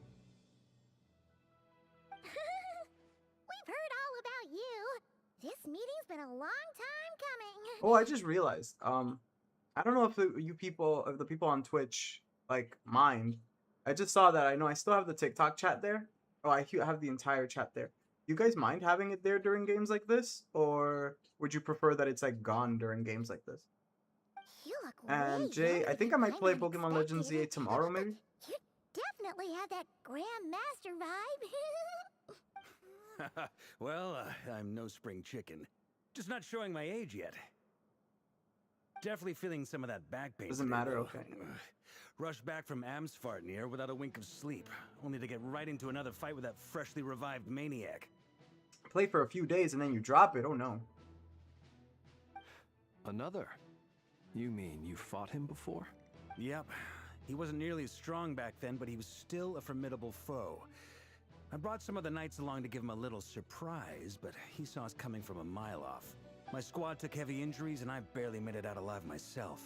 S2: We've heard all about you. This meeting's been a long time coming.
S1: Oh, I just realized. I don't know if the people on Twitch like mind. I just saw that. I know I still have the TikTok chat there. Oh, I have the entire chat there. You guys mind having it there during games like this, or would you prefer that it's like gone during games like this?
S2: You look
S1: And
S2: way
S1: Jay,
S2: younger
S1: I think I
S2: than
S1: might play
S2: might
S1: Pokemon
S2: have
S1: Legends
S2: expected.
S1: ZA tomorrow, maybe.
S2: You definitely have that Grandmaster vibe.
S12: Well, I'm no spring chicken. Just not showing my age yet. Definitely feeling some of that back pain.
S1: Doesn't
S12: today,
S1: matter,
S12: though.
S1: okay.
S12: Rushed back from Amsvartnir without a wink of sleep, only to get right into another fight with that freshly revived maniac.
S1: Play for a few days and then you drop it. Oh no.
S8: Another? You mean you fought him before?
S12: Yep. He wasn't nearly as strong back then, but he was still a formidable foe. I brought some of the knights along to give him a little surprise, but he saw us coming from a mile off. My squad took heavy injuries, and I barely made it out alive myself.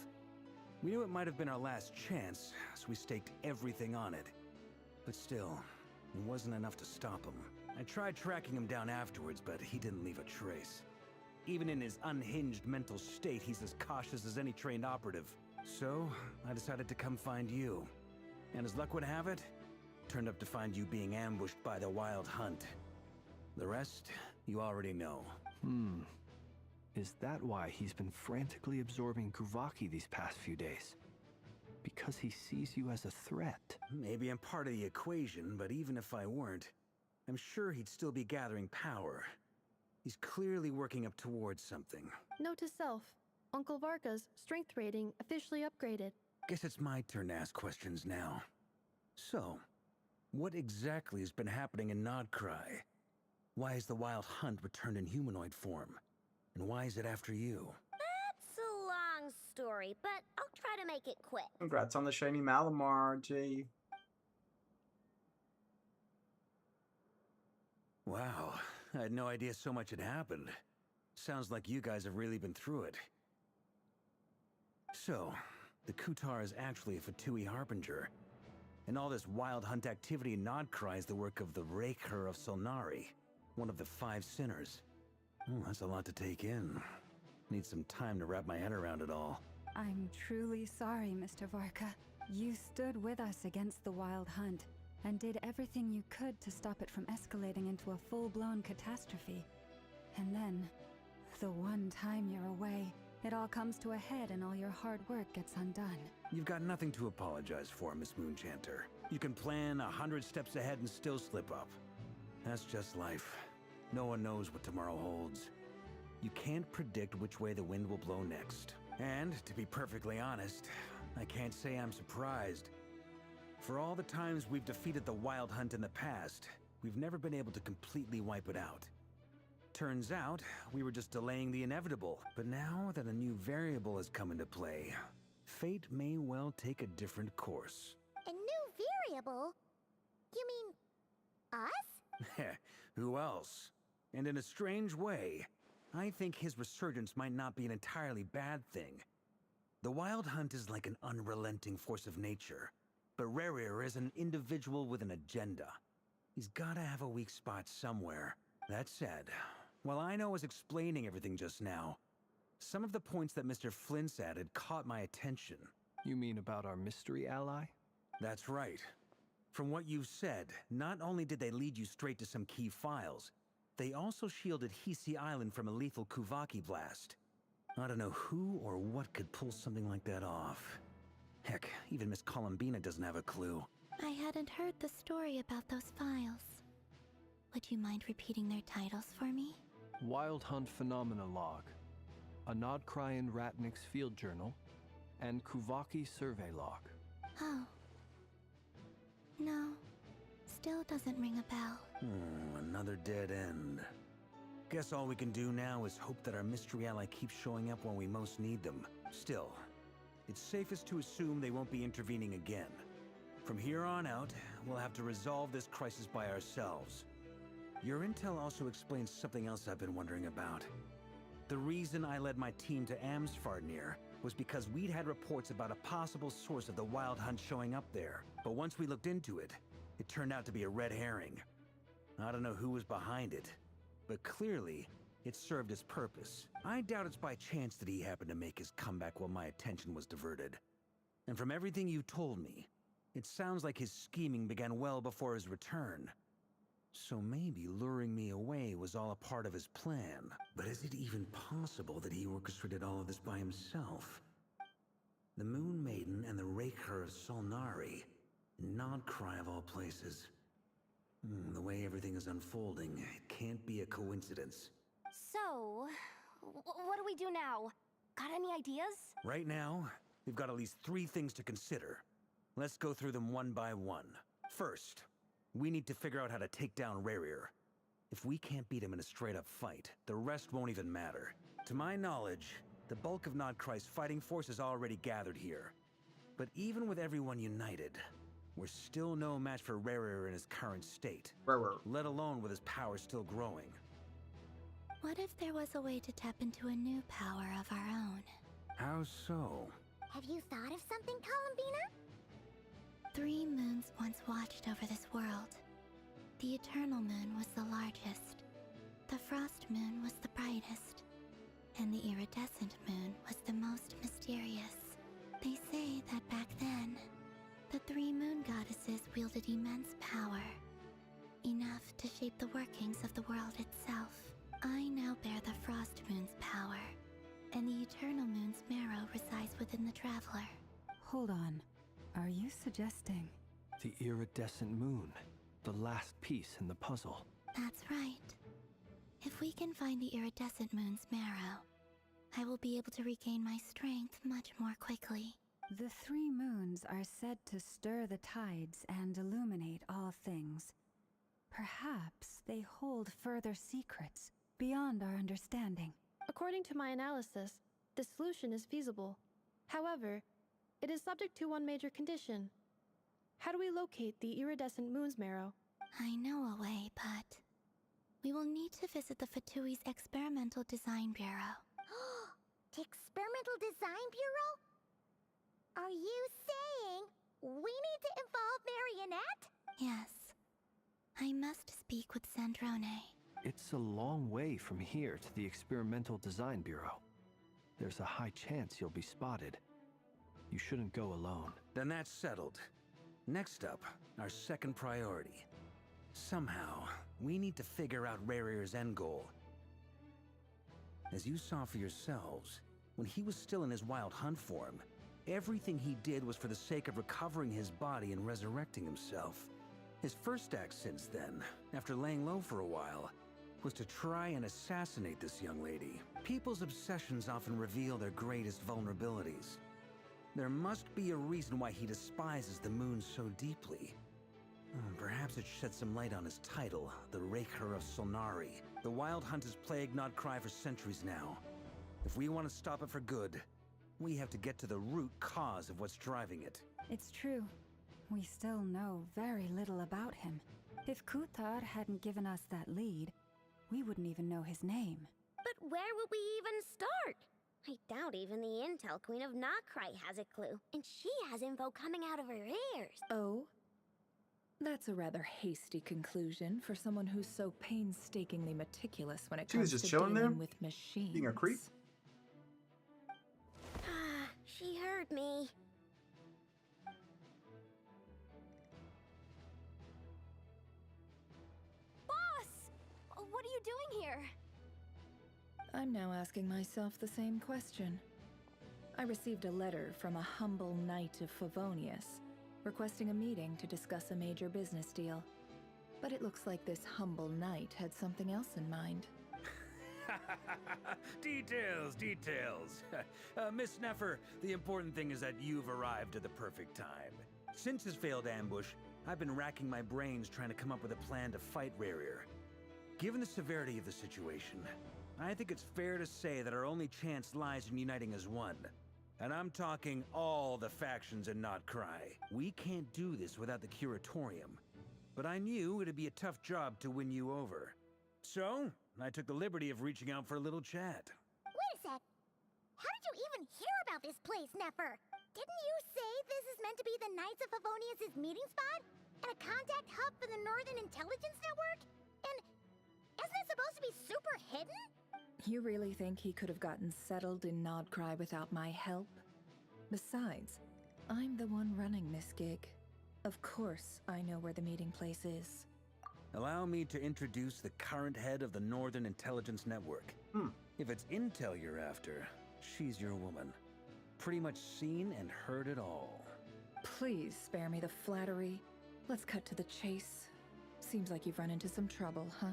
S12: We knew it might have been our last chance, so we staked everything on it. But still, it wasn't enough to stop him. I tried tracking him down afterwards, but he didn't leave a trace. Even in his unhinged mental state, he's as cautious as any trained operative. So, I decided to come find you. And as luck would have it, turned up to find you being ambushed by the Wild Hunt. The rest, you already know.
S8: Is that why he's been frantically absorbing Kuvaki these past few days? Because he sees you as a threat?
S12: Maybe I'm part of the equation, but even if I weren't, I'm sure he'd still be gathering power. He's clearly working up towards something.
S9: Note to self, Uncle Varka's strength rating officially upgraded.
S12: Guess it's my turn to ask questions now. So, what exactly has been happening in Nodcry? Why has the Wild Hunt returned in humanoid form? And why is it after you?
S2: That's a long story, but I'll try to make it quick.
S1: Congrats on the shiny Malamar, Jay.
S12: Wow, I had no idea so much had happened. Sounds like you guys have really been through it. So, the Kutar is actually a Fatui Harbinger. And all this Wild Hunt activity in Nodcry is the work of the Raker of Solnari, one of the 5 sinners. Oh, that's a lot to take in. Need some time to wrap my head around it all.
S7: I'm truly sorry, Mr. Varka. You stood with us against the Wild Hunt and did everything you could to stop it from escalating into a full-blown catastrophe. And then, the one time you're away, it all comes to a head and all your hard work gets undone.
S12: You've got nothing to apologize for, Miss Moonchanter. You can plan 100 steps ahead and still slip up. That's just life. No one knows what tomorrow holds. You can't predict which way the wind will blow next. And, to be perfectly honest, I can't say I'm surprised. For all the times we've defeated the Wild Hunt in the past, we've never been able to completely wipe it out. Turns out, we were just delaying the inevitable. But now that a new variable has come into play, fate may well take a different course.
S2: A new variable? You mean us?
S12: Who else? And in a strange way, I think his resurgence might not be an entirely bad thing. The Wild Hunt is like an unrelenting force of nature, but Rerir is an individual with an agenda. He's gotta have a weak spot somewhere. That said, while I know I was explaining everything just now, some of the points that Mr. Flint's added caught my attention.
S8: You mean about our mystery ally?
S12: That's right. From what you've said, not only did they lead you straight to some key files, they also shielded Hisi Island from a lethal Kuvaki blast. I don't know who or what could pull something like that off. Heck, even Miss Columbina doesn't have a clue.
S11: I hadn't heard the story about those files. Would you mind repeating their titles for me?
S8: Wild Hunt Phenomena Log, a Nodcrian Ratnik's Field Journal, and Kuvaki Survey Log.
S11: Oh. No. Still doesn't ring a bell.
S12: Another dead end. Guess all we can do now is hope that our mystery ally keeps showing up when we most need them. Still, it's safest to assume they won't be intervening again. From here on out, we'll have to resolve this crisis by ourselves. Your intel also explains something else I've been wondering about. The reason I led my team to Amsfarnir was because we'd had reports about a possible source of the Wild Hunt showing up there. But once we looked into it, it turned out to be a red herring. I don't know who was behind it, but clearly, it served its purpose. I doubt it's by chance that he happened to make his comeback while my attention was diverted. And from everything you told me, it sounds like his scheming began well before his return. So maybe luring me away was all a part of his plan. But is it even possible that he orchestrated all of this by himself? The Moon Maiden and the Raker of Solnari, Nodcry of all places. The way everything is unfolding, it can't be a coincidence.
S10: So, what do we do now? Got any ideas?
S12: Right now, we've got at least 3 things to consider. Let's go through them one by one. First, we need to figure out how to take down Rerir. If we can't beat him in a straight-up fight, the rest won't even matter. To my knowledge, the bulk of Nodcry's fighting force is already gathered here. But even with everyone united, we're still no match for Rerir in his current state. Let alone with his power still growing.
S11: What if there was a way to tap into a new power of our own?
S12: How so?
S2: Have you thought of something, Columbina?
S11: 3 moons once watched over this world. The Eternal Moon was the largest. The Frost Moon was the brightest. And the Iridescent Moon was the most mysterious. They say that back then, the 3 moon goddesses wielded immense power. Enough to shape the workings of the world itself. I now bear the Frost Moon's power, and the Eternal Moon's marrow resides within the Traveler.
S7: Hold on. Are you suggesting?
S8: The Iridescent Moon, the last piece in the puzzle.
S11: That's right. If we can find the Iridescent Moon's marrow, I will be able to regain my strength much more quickly.
S7: The 3 moons are said to stir the tides and illuminate all things. Perhaps they hold further secrets beyond our understanding.
S9: According to my analysis, this solution is feasible. However, it is subject to one major condition. How do we locate the Iridescent Moon's marrow?
S11: I know a way, but we will need to visit the Fatui's Experimental Design Bureau.
S2: The Experimental Design Bureau? Are you saying we need to involve Marionette?
S11: Yes. I must speak with Sandrone.
S8: It's a long way from here to the Experimental Design Bureau. There's a high chance you'll be spotted. You shouldn't go alone.
S12: Then that's settled. Next up, our second priority. Somehow, we need to figure out Rerir's end goal. As you saw for yourselves, when he was still in his Wild Hunt form, everything he did was for the sake of recovering his body and resurrecting himself. His first act since then, after laying low for a while, was to try and assassinate this young lady. People's obsessions often reveal their greatest vulnerabilities. There must be a reason why he despises the moon so deeply. Perhaps it sheds some light on his title, the Raker of Solnari. The Wild Hunt has plagued Nodcry for centuries now. If we want to stop it for good, we have to get to the root cause of what's driving it.
S7: It's true. We still know very little about him. If Kuthar hadn't given us that lead, we wouldn't even know his name.
S2: But where would we even start? I doubt even the Intel Queen of Nokrai has a clue, and she has info coming out of her ears.
S13: Oh? That's a rather hasty conclusion for someone who's so painstakingly meticulous when it
S1: She was
S13: comes
S1: just
S13: to
S1: chilling
S13: dealing
S1: there,
S13: with machines.
S1: being a creep.
S2: She heard me.
S10: Boss! What are you doing here?
S13: I'm now asking myself the same question. I received a letter from a humble knight of Favonius, requesting a meeting to discuss a major business deal. But it looks like this humble knight had something else in mind.
S12: Details, details. Miss Neffer, the important thing is that you've arrived at the perfect time. Since his failed ambush, I've been racking my brains trying to come up with a plan to fight Rarir. Given the severity of the situation, I think it's fair to say that our only chance lies in uniting as one. And I'm talking all the factions in Nodcry. We can't do this without the Curatorium. But I knew it'd be a tough job to win you over. So, I took the liberty of reaching out for a little chat.
S2: Wait a sec. How did you even hear about this place, Neffer? Didn't you say this is meant to be the Knights of Favonius' meeting spot? And a contact hub for the Northern Intelligence Network? And isn't it supposed to be super hidden?
S13: You really think he could have gotten settled in Nodcry without my help? Besides, I'm the one running this gig. Of course I know where the meeting place is.
S12: Allow me to introduce the current head of the Northern Intelligence Network. If it's intel you're after, she's your woman. Pretty much seen and heard it all.
S13: Please spare me the flattery. Let's cut to the chase. Seems like you've run into some trouble, huh?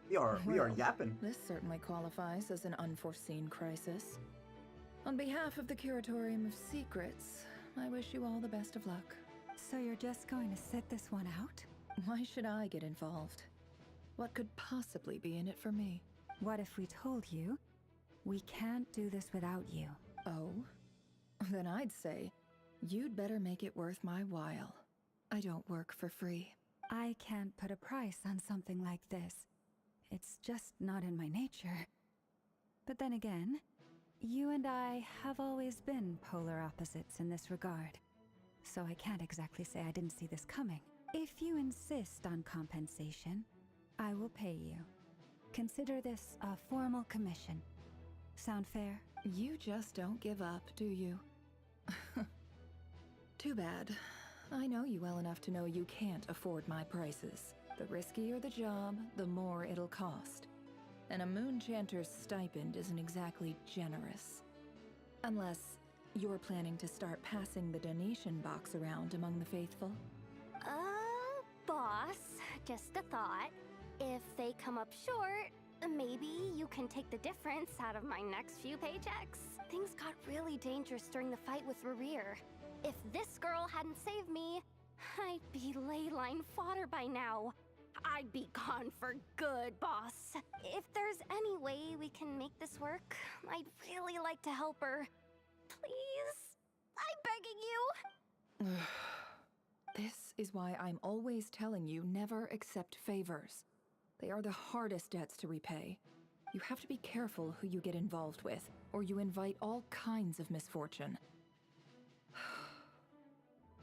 S1: We are
S13: Well,
S1: yapping.
S13: This certainly qualifies as an unforeseen crisis. On behalf of the Curatorium of Secrets, I wish you all the best of luck.
S7: So you're just going to sit this one out?
S13: Why should I get involved? What could possibly be in it for me?
S7: What if we told you we can't do this without you?
S13: Oh? Then I'd say, you'd better make it worth my while. I don't work for free.
S7: I can't put a price on something like this. It's just not in my nature. But then again, you and I have always been polar opposites in this regard. So I can't exactly say I didn't see this coming. If you insist on compensation, I will pay you. Consider this a formal commission. Sound fair?
S13: You just don't give up, do you? Too bad. I know you well enough to know you can't afford my prices. The riskier the job, the more it'll cost. And a Moonchanter's stipend isn't exactly generous. Unless you're planning to start passing the donation box around among the faithful.
S10: Boss, just a thought. If they come up short, maybe you can take the difference out of my next few paychecks. Things got really dangerous during the fight with Rarir. If this girl hadn't saved me, I'd be ley line fodder by now. I'd be gone for good, boss. If there's any way we can make this work, I'd really like to help her. Please? I'm begging you.
S13: This is why I'm always telling you never accept favors. They are the hardest debts to repay. You have to be careful who you get involved with, or you invite all kinds of misfortune.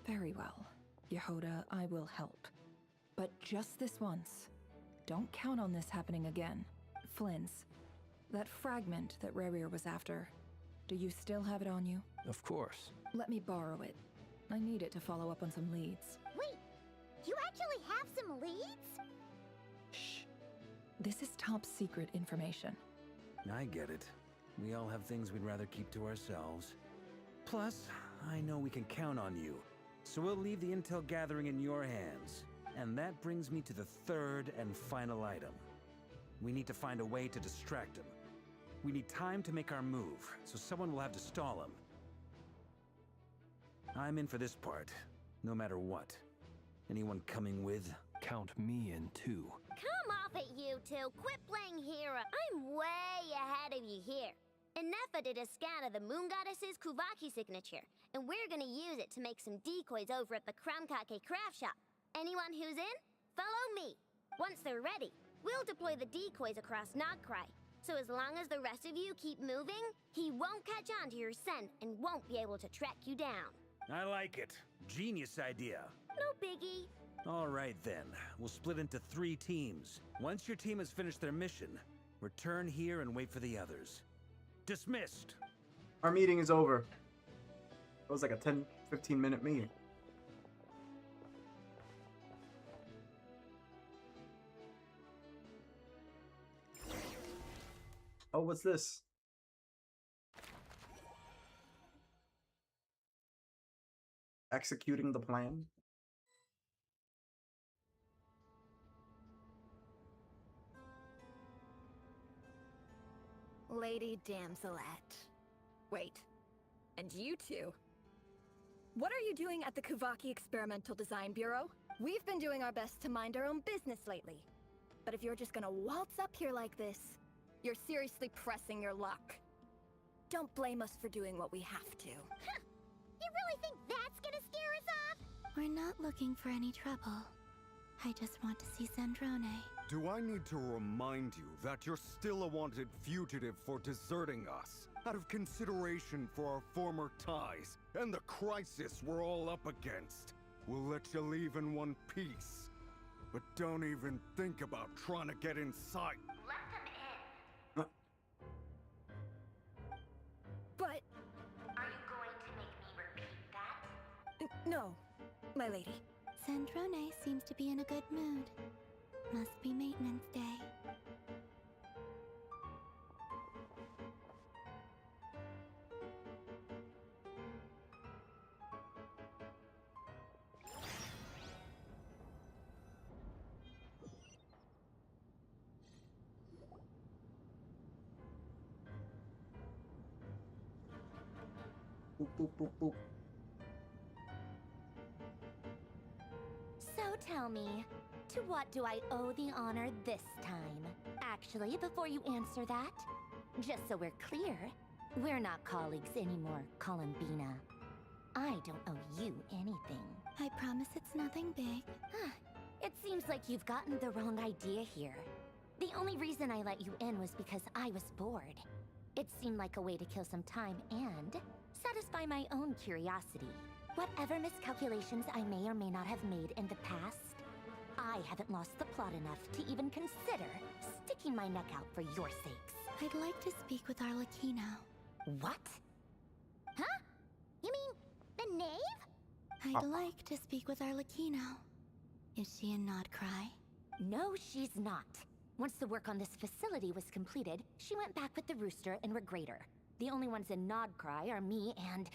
S13: Very well, Yehoda, I will help. But just this once. Don't count on this happening again. Flynn's, that fragment that Rarir was after, do you still have it on you?
S8: Of course.
S13: Let me borrow it. I need it to follow up on some leads.
S2: Wait, you actually have some leads?
S13: Shh. This is top secret information.
S12: I get it. We all have things we'd rather keep to ourselves. Plus, I know we can count on you. So we'll leave the intel gathering in your hands. And that brings me to the third and final item. We need to find a way to distract him. We need time to make our move, so someone will have to stall him. I'm in for this part, no matter what. Anyone coming with?
S8: Count me in too.
S2: Come off it, you two. Quit playing hero. I'm way ahead of you here. Nefa did a scan of the Moon Goddess's Kuvaki signature, and we're gonna use it to make some decoys over at the Kramkake craft shop. Anyone who's in, follow me. Once they're ready, we'll deploy the decoys across Nogcry. So as long as the rest of you keep moving, he won't catch on to your scent and won't be able to track you down.
S12: I like it. Genius idea.
S2: No biggie.
S12: All right then, we'll split into 3 teams. Once your team has finished their mission, return here and wait for the others. Dismissed.
S1: Our meeting is over. It was like a 10-15 minute meeting. Oh, what's this? Executing the plan?
S14: Lady Damselette. Wait, and you two? What are you doing at the Kuvaki Experimental Design Bureau? We've been doing our best to mind our own business lately. But if you're just gonna waltz up here like this, you're seriously pressing your luck. Don't blame us for doing what we have to.
S2: Huh. You really think that's gonna scare us off?
S11: We're not looking for any trouble. I just want to see Zandrone.
S4: Do I need to remind you that you're still a wanted fugitive for deserting us? Out of consideration for our former ties and the crisis we're all up against. We'll let you leave in one piece. But don't even think about trying to get inside.
S2: Let them in.
S14: But...
S2: Are you going to make me repeat that?
S14: No, my lady.
S11: Zandrone seems to be in a good mood. Must be maintenance day.
S1: Boop, boop, boop, boop.
S10: So tell me, to what do I owe the honor this time? Actually, before you answer that, just so we're clear, we're not colleagues anymore, Columbina. I don't owe you anything.
S11: I promise it's nothing big.
S10: It seems like you've gotten the wrong idea here. The only reason I let you in was because I was bored. It seemed like a way to kill some time and satisfy my own curiosity. Whatever miscalculations I may or may not have made in the past, I haven't lost the plot enough to even consider sticking my neck out for your sakes.
S11: I'd like to speak with Arlecchino.
S10: What?
S2: Huh? You mean the knave?
S11: I'd like to speak with Arlecchino. Is she in Nodcry?
S10: No, she's not. Once the work on this facility was completed, she went back with the Rooster and Regrator. The only ones in Nodcry are me and...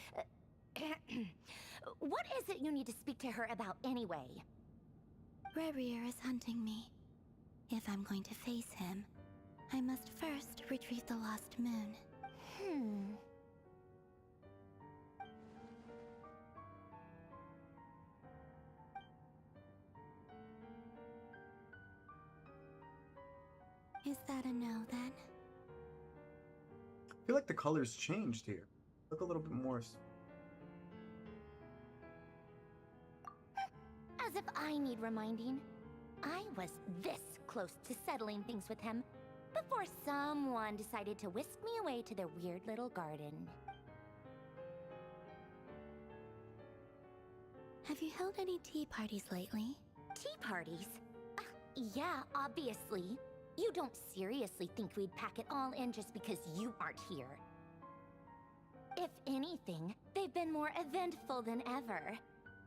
S10: What is it you need to speak to her about anyway?
S11: Rerir is hunting me. If I'm going to face him, I must first retrieve the lost moon. Is that a no, then?
S1: I feel like the colors changed here. Look a little bit more.
S10: As if I need reminding. I was this close to settling things with him before someone decided to whisk me away to their weird little garden.
S11: Have you held any tea parties lately?
S10: Tea parties? Yeah, obviously. You don't seriously think we'd pack it all in just because you aren't here. If anything, they've been more eventful than ever.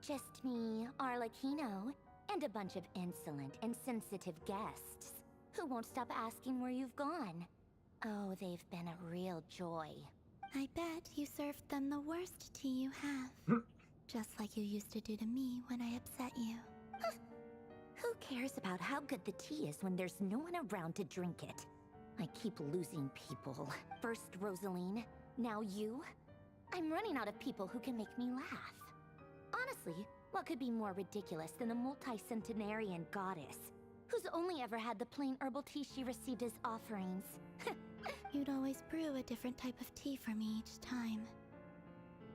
S10: Just me, Arlecchino, and a bunch of insolent and sensitive guests who won't stop asking where you've gone. Oh, they've been a real joy.
S11: I bet you served them the worst tea you have. Just like you used to do to me when I upset you.
S2: cares about how good the tea is when there's no one around to drink it? I keep losing people. First Rosaline, now you. I'm running out of people who can make me laugh. Honestly, what could be more ridiculous than a multi-centenarian goddess who's only ever had the plain herbal tea she received as offerings?
S11: You'd always brew a different type of tea for me each time.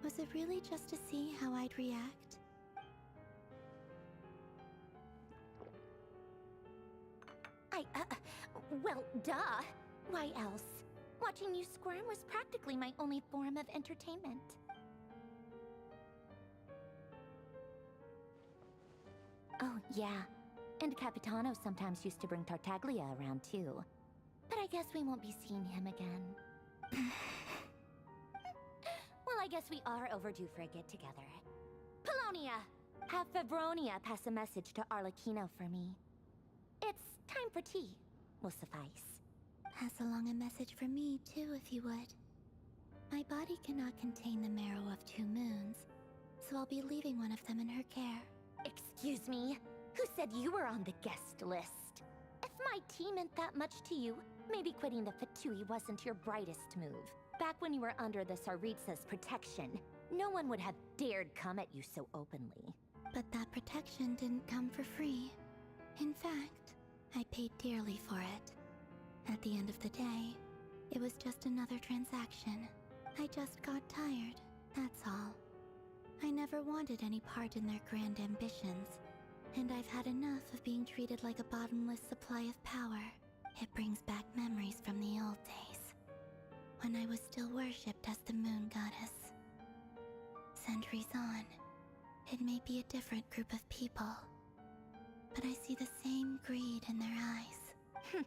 S11: Was it really just to see how I'd react?
S2: Well, duh. Why else? Watching you squirm was practically my only form of entertainment. Oh, yeah. And Capitano sometimes used to bring Tartaglia around, too. But I guess we won't be seeing him again. Well, I guess we are overdue for a get-together. Polonia! Have Favronia pass a message to Arlecchino for me. It's time for tea. Will suffice.
S11: Pass along a message for me, too, if you would. My body cannot contain the marrow of 2 moons, so I'll be leaving one of them in her care.
S2: Excuse me? Who said you were on the guest list? If my tea meant that much to you, maybe quitting the Fatui wasn't your brightest move. Back when you were under the Tsaritsa's protection, no one would have dared come at you so openly.
S11: But that protection didn't come for free. In fact, I paid dearly for it. At the end of the day, it was just another transaction. I just got tired, that's all. I never wanted any part in their grand ambitions, and I've had enough of being treated like a bottomless supply of power. It brings back memories from the old days, when I was still worshipped as the moon goddess. Centuries on, it may be a different group of people, but I see the same greed in their eyes.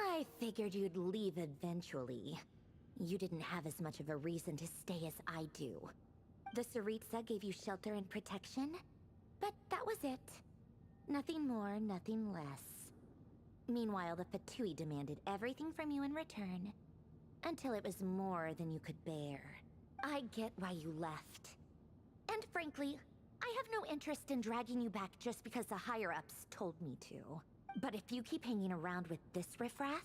S2: I figured you'd leave eventually. You didn't have as much of a reason to stay as I do. The Tsaritsa gave you shelter and protection, but that was it. Nothing more, nothing less. Meanwhile, the Fatui demanded everything from you in return, until it was more than you could bear. I get why you left. And frankly, I have no interest in dragging you back just because the higher-ups told me to. But if you keep hanging around with this riffraff,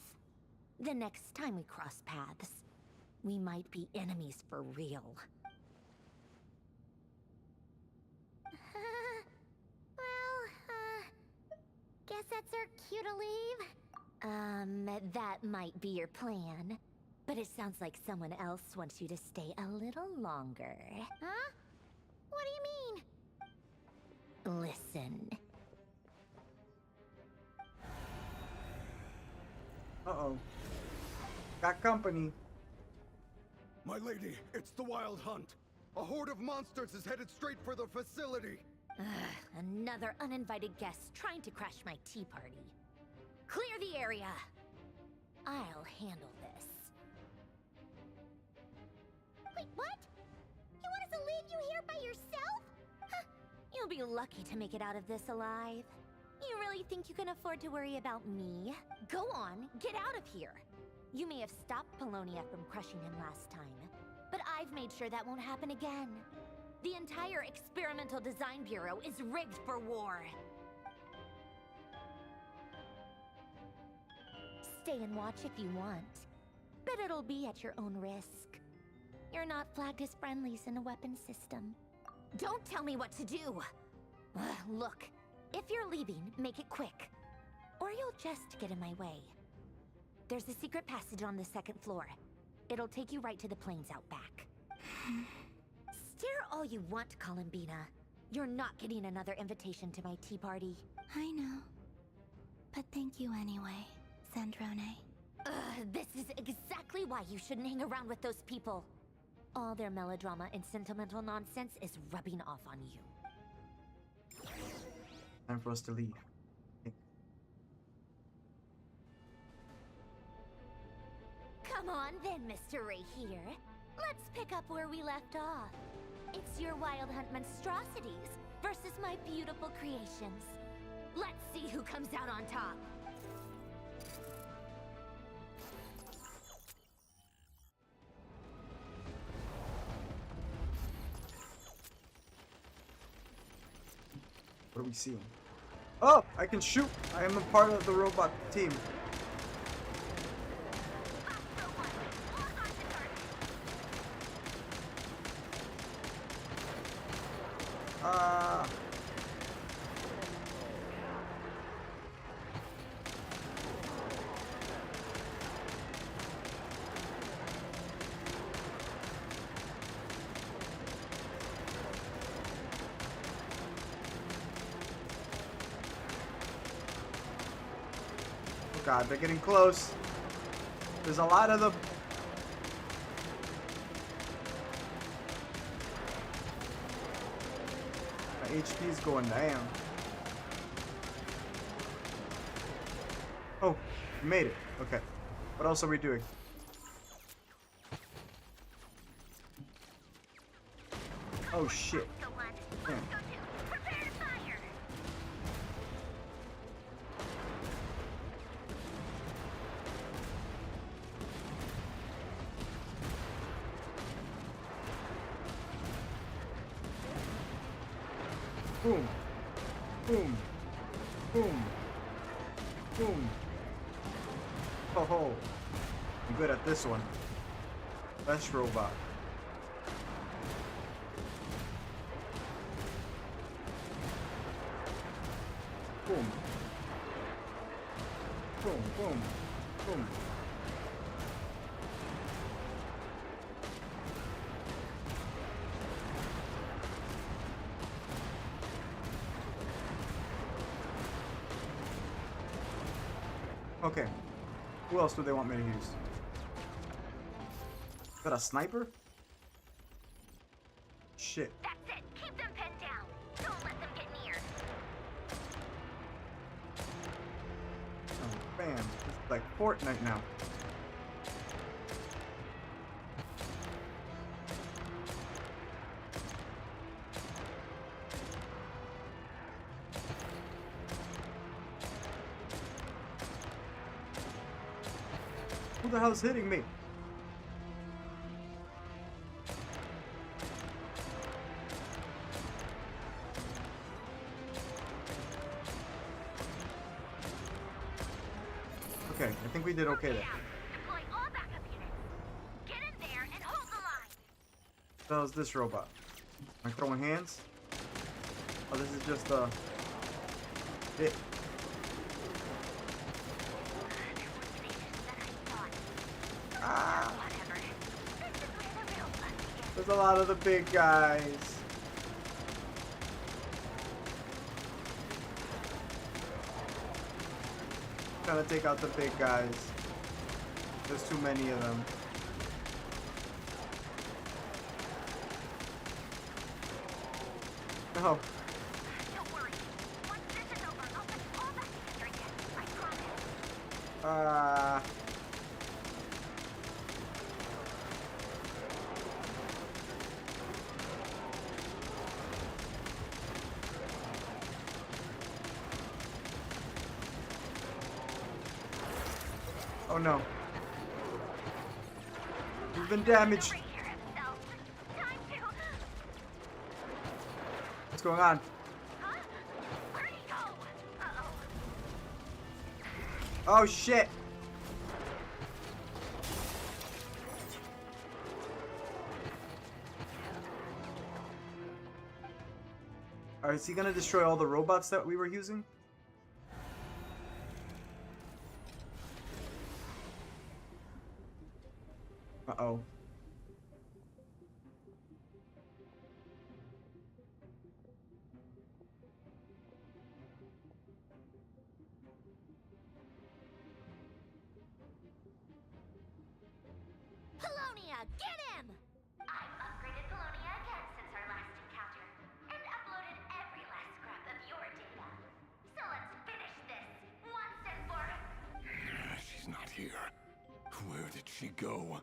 S2: the next time we cross paths, we might be enemies for real. Guess that's our cue to leave? That might be your plan. But it sounds like someone else wants you to stay a little longer. Huh? What do you mean? Listen.
S1: Uh-oh. Got company.
S4: My lady, it's the Wild Hunt. A horde of monsters is headed straight for the facility.
S2: Another uninvited guest trying to crash my tea party. Clear the area. I'll handle this. Wait, what? You want us to leave you here by yourself? Huh. You'll be lucky to make it out of this alive. You really think you can afford to worry about me? Go on, get out of here. You may have stopped Polonia from crushing him last time, but I've made sure that won't happen again. The entire Experimental Design Bureau is rigged for war. Stay and watch if you want, but it'll be at your own risk. You're not flagged as friendlies in the weapon system. Don't tell me what to do! Look, if you're leaving, make it quick, or you'll just get in my way. There's a secret passage on the 2nd floor. It'll take you right to the plains out back. Stare all you want, Columbina. You're not getting another invitation to my tea party.
S11: I know. But thank you anyway, Sandrone.
S2: This is exactly why you shouldn't hang around with those people. All their melodrama and sentimental nonsense is rubbing off on you.
S1: Time for us to leave.
S2: Come on then, Mr. Ray here. Let's pick up where we left off. It's your Wild Hunt monstrosities versus my beautiful creations. Let's see who comes out on top.
S1: What are we seeing? Oh, I can shoot. I am a part of the robot team. Ah. Oh God, they're getting close. There's a lot of them. My HP is going down. Oh, we made it. Okay. What else are we doing? Oh shit. Yeah. Boom. Boom. Boom. Boom. Oh ho. I'm good at this one. Best robot. Boom. Boom, boom, boom. Okay. Who else do they want me to use? Is that a sniper? Shit.
S2: That's it. Keep them pinned down. Don't let them get near.
S1: Oh, bam. This is like Fortnite now. Who the hell's hitting me? Okay, I think we did okay there.
S2: Deploy all backup units. Get in there and hold the line.
S1: What the hell is this robot? Am I throwing hands? Oh, this is just it. Ah. There's a lot of the big guys. Trying to take out the big guys. There's too many of them. No.
S2: Don't worry. Once this is over, I'll put all back together again. I promise.
S1: Oh no. You've been damaged. What's going on? Oh shit. Alright, is he gonna destroy all the robots that we were using? Uh-oh.
S2: Polonia, get him! I've upgraded Polonia again since our last encounter, and uploaded every last scrap of your data. So let's finish this, once and for...
S4: She's not here. Where did she go?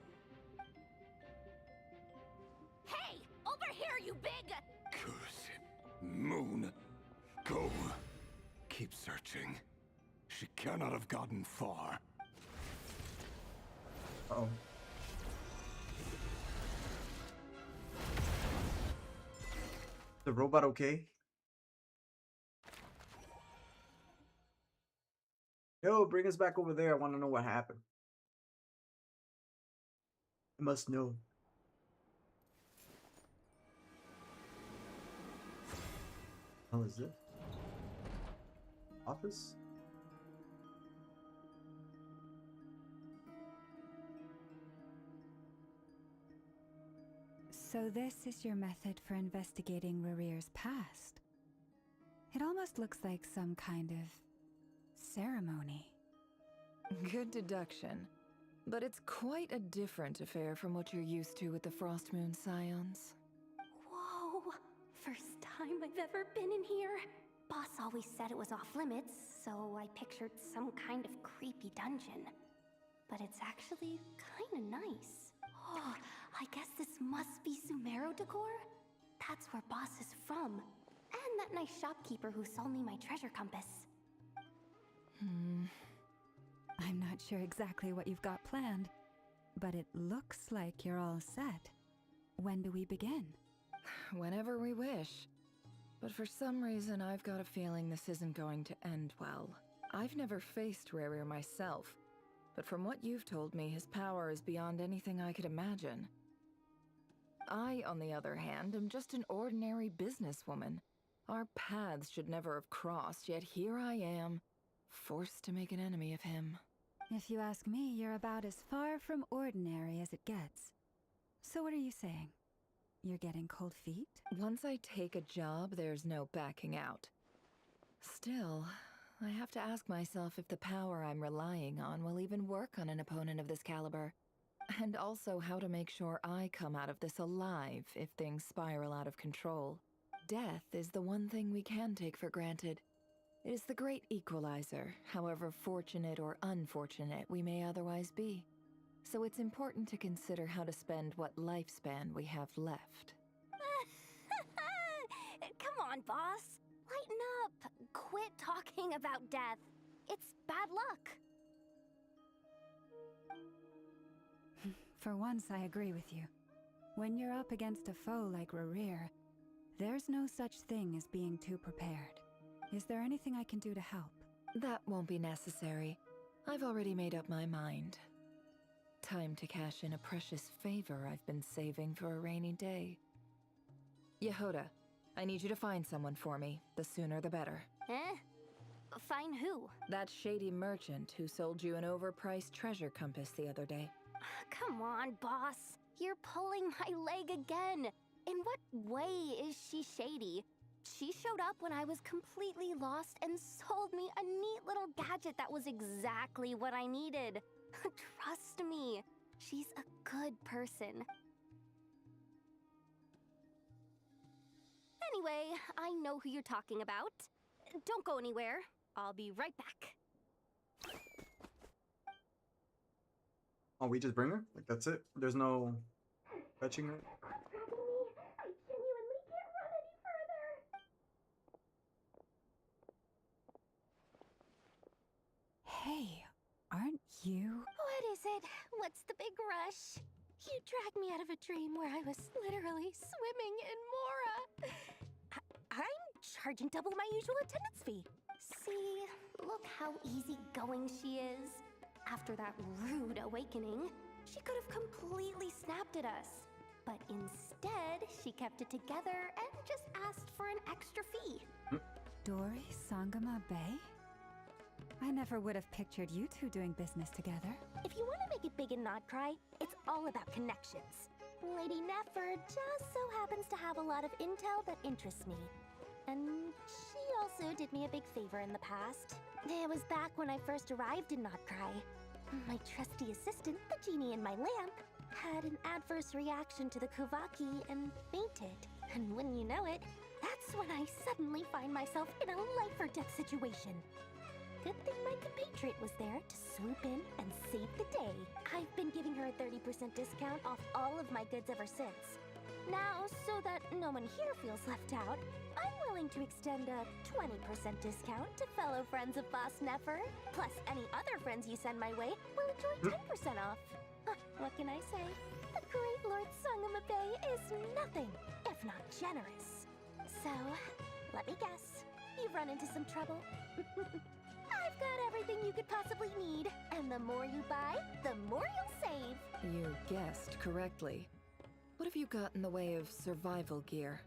S2: Hey! Over here, you big...
S4: Curse it. Moon. Go. Keep searching. She cannot have gotten far.
S1: Uh-oh. The robot okay? Yo, bring us back over there. I want to know what happened. I must know. How is this? Office?
S7: So this is your method for investigating Rarir's past. It almost looks like some kind of ceremony.
S13: Good deduction. But it's quite a different affair from what you're used to with the Frost Moon Scions.
S10: Whoa! First time I've ever been in here. Boss always said it was off limits, so I pictured some kind of creepy dungeon. But it's actually kinda nice. Oh, I guess this must be Sumero decor? That's where Boss is from. And that nice shopkeeper who sold me my treasure compass.
S7: I'm not sure exactly what you've got planned, but it looks like you're all set. When do we begin?
S13: Whenever we wish. But for some reason, I've got a feeling this isn't going to end well. I've never faced Rarir myself, but from what you've told me, his power is beyond anything I could imagine. I, on the other hand, am just an ordinary businesswoman. Our paths should never have crossed, yet here I am, forced to make an enemy of him.
S7: If you ask me, you're about as far from ordinary as it gets. So what are you saying? You're getting cold feet?
S13: Once I take a job, there's no backing out. Still, I have to ask myself if the power I'm relying on will even work on an opponent of this caliber. And also how to make sure I come out of this alive if things spiral out of control. Death is the one thing we can take for granted. It is the great equalizer, however fortunate or unfortunate we may otherwise be. So it's important to consider how to spend what lifespan we have left.
S10: Come on, boss. Lighten up. Quit talking about death. It's bad luck.
S7: For once, I agree with you. When you're up against a foe like Rarir, there's no such thing as being too prepared. Is there anything I can do to help?
S13: That won't be necessary. I've already made up my mind. Time to cash in a precious favor I've been saving for a rainy day. Yehoda, I need you to find someone for me. The sooner the better.
S10: Eh? Find who?
S13: That shady merchant who sold you an overpriced treasure compass the other day.
S10: Come on, boss. You're pulling my leg again. In what way is she shady? She showed up when I was completely lost and sold me a neat little gadget that was exactly what I needed. Trust me, she's a good person. Anyway, I know who you're talking about. Don't go anywhere. I'll be right back.
S1: Oh, we just bring her? Like, that's it? There's no fetching her?
S7: Hey, aren't you?
S10: What is it? What's the big rush? You dragged me out of a dream where I was literally swimming in Mora. I'm charging double my usual attendance fee. See, look how easygoing she is. After that rude awakening, she could have completely snapped at us. But instead, she kept it together and just asked for an extra fee.
S7: Dori Sangama Bay? I never would have pictured you two doing business together.
S10: If you want to make it big and not cry, it's all about connections. Lady Nefer just so happens to have a lot of intel that interests me. And she also did me a big favor in the past. It was back when I first arrived in Notcry. My trusty assistant, the genie in my lamp, had an adverse reaction to the Kuvaki and fainted. And when you know it, that's when I suddenly find myself in a life-or-death situation. Good thing my compatriot was there to swoop in and save the day. I've been giving her a 30% discount off all of my goods ever since. Now, so that no one here feels left out, I'm willing to extend a 20% discount to fellow friends of Boss Nefer. Plus, any other friends you send my way will enjoy 10% off. What can I say? The great Lord Sangama Bay is nothing if not generous. So, let me guess. You've run into some trouble? I've
S2: got everything you could possibly need. And the more you buy, the more you'll save.
S13: You guessed correctly. What have you got in the way of survival gear?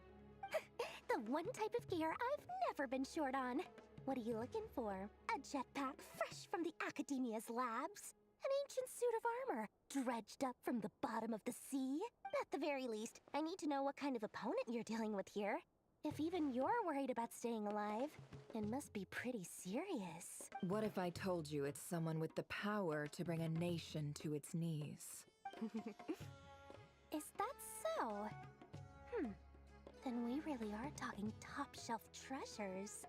S2: The one type of gear I've never been short on. What are you looking for? A jetpack fresh from the Academia's labs? An ancient suit of armor, dredged up from the bottom of the sea? At the very least, I need to know what kind of opponent you're dealing with here. If even you're worried about staying alive, it must be pretty serious.
S13: What if I told you it's someone with the power to bring a nation to its knees?
S2: Is that so? Then we really are talking top-shelf treasures.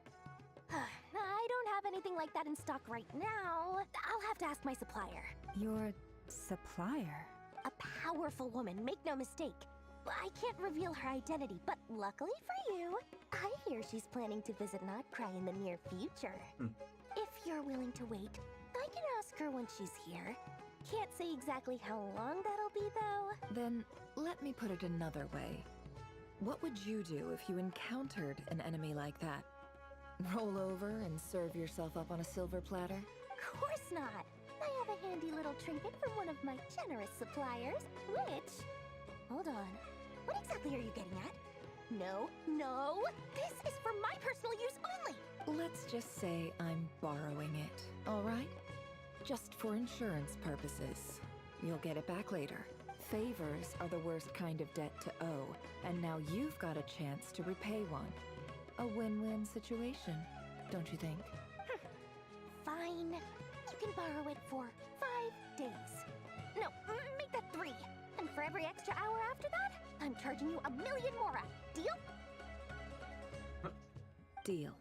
S2: I don't have anything like that in stock right now. I'll have to ask my supplier.
S7: Your supplier?
S2: A powerful woman, make no mistake. I can't reveal her identity, but luckily for you, I hear she's planning to visit Notcry in the near future. If you're willing to wait, I can ask her when she's here. Can't say exactly how long that'll be, though.
S13: Then, let me put it another way. What would you do if you encountered an enemy like that? Roll over and serve yourself up on a silver platter?
S2: Of course not. I have a handy little trinket from one of my generous suppliers, which... Hold on. What exactly are you getting at? No, no! This is for my personal use only!
S13: Let's just say I'm borrowing it, all right? Just for insurance purposes. You'll get it back later. Favors are the worst kind of debt to owe, and now you've got a chance to repay one. A win-win situation, don't you think?
S2: Fine. You can borrow it for 5 days. No, make that 3. And for every extra hour after that, I'm charging you 1,000,000 more. Deal?
S13: Deal.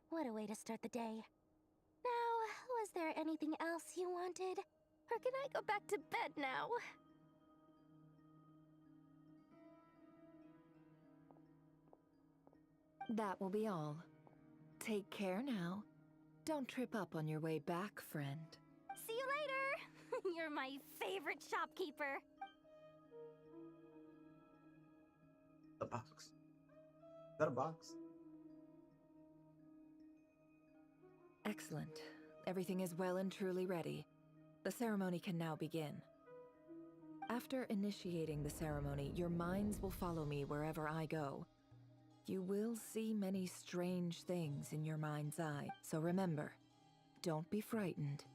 S2: What a way to start the day. Now, was there anything else you wanted? Or can I go back to bed now?
S13: That will be all. Take care now. Don't trip up on your way back, friend.
S10: See you later! You're my favorite shopkeeper.
S1: The box. Is that a box?
S13: Excellent. Everything is well and truly ready. The ceremony can now begin. After initiating the ceremony, your minds will follow me wherever I go. You will see many strange things in your mind's eye, so remember, don't be frightened,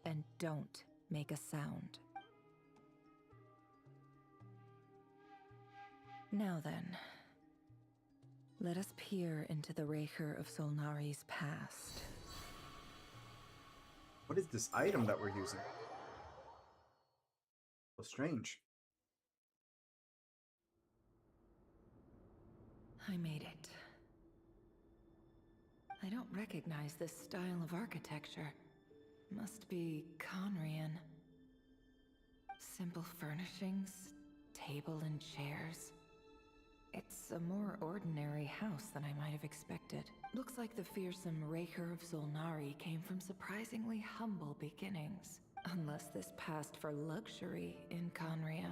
S13: and don't make a sound. Now then, let us peer into the Raker of Solnari's past.
S1: What is this item that we're using? So strange.
S13: I made it. I don't recognize this style of architecture. Must be Conrian. Simple furnishings, table and chairs. It's a more ordinary house than I might have expected. Looks like the fearsome Raker of Solnari came from surprisingly humble beginnings. Unless this passed for luxury in Conria.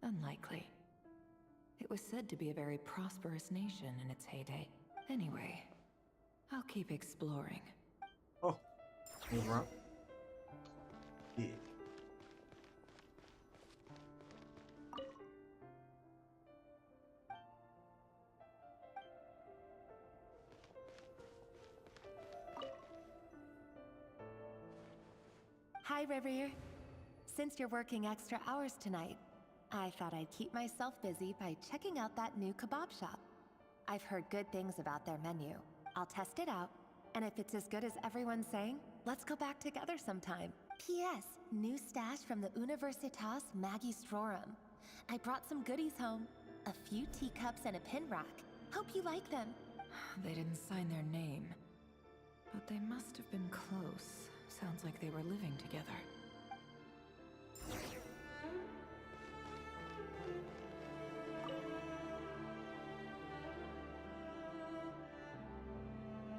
S13: Unlikely. It was said to be a very prosperous nation in its heyday. Anyway, I'll keep exploring.
S1: Oh, move around. Yeah.
S15: Hi, River. Since you're working extra hours tonight, I thought I'd keep myself busy by checking out that new kebab shop. I've heard good things about their menu. I'll test it out, and if it's as good as everyone's saying, let's go back together sometime. P.S. New stash from the Universitas Magistrorum. I brought some goodies home. A few teacups and a pin rack. Hope you like them.
S13: They didn't sign their name, but they must have been close. Sounds like they were living together.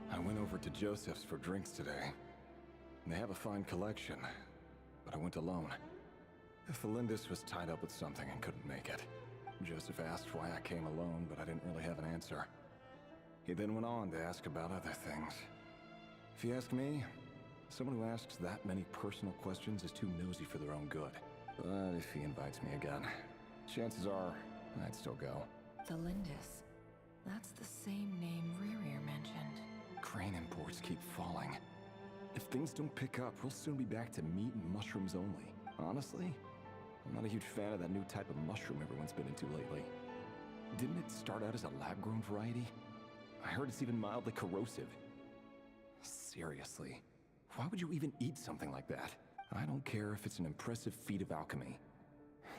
S16: I went over to Joseph's for drinks today. They have a fine collection, but I went alone. Felindis was tied up with something and couldn't make it. Joseph asked why I came alone, but I didn't really have an answer. He then went on to ask about other things. If you ask me, someone who asks that many personal questions is too nosy for their own good. But if he invites me again, chances are I'd still go.
S13: The Lindis. That's the same name Rerir mentioned.
S16: Crane imports keep falling. If things don't pick up, we'll soon be back to meat and mushrooms only. Honestly, I'm not a huge fan of that new type of mushroom everyone's been into lately. Didn't it start out as a lab-grown variety? I heard it's even mildly corrosive. Seriously, why would you even eat something like that? I don't care if it's an impressive feat of alchemy.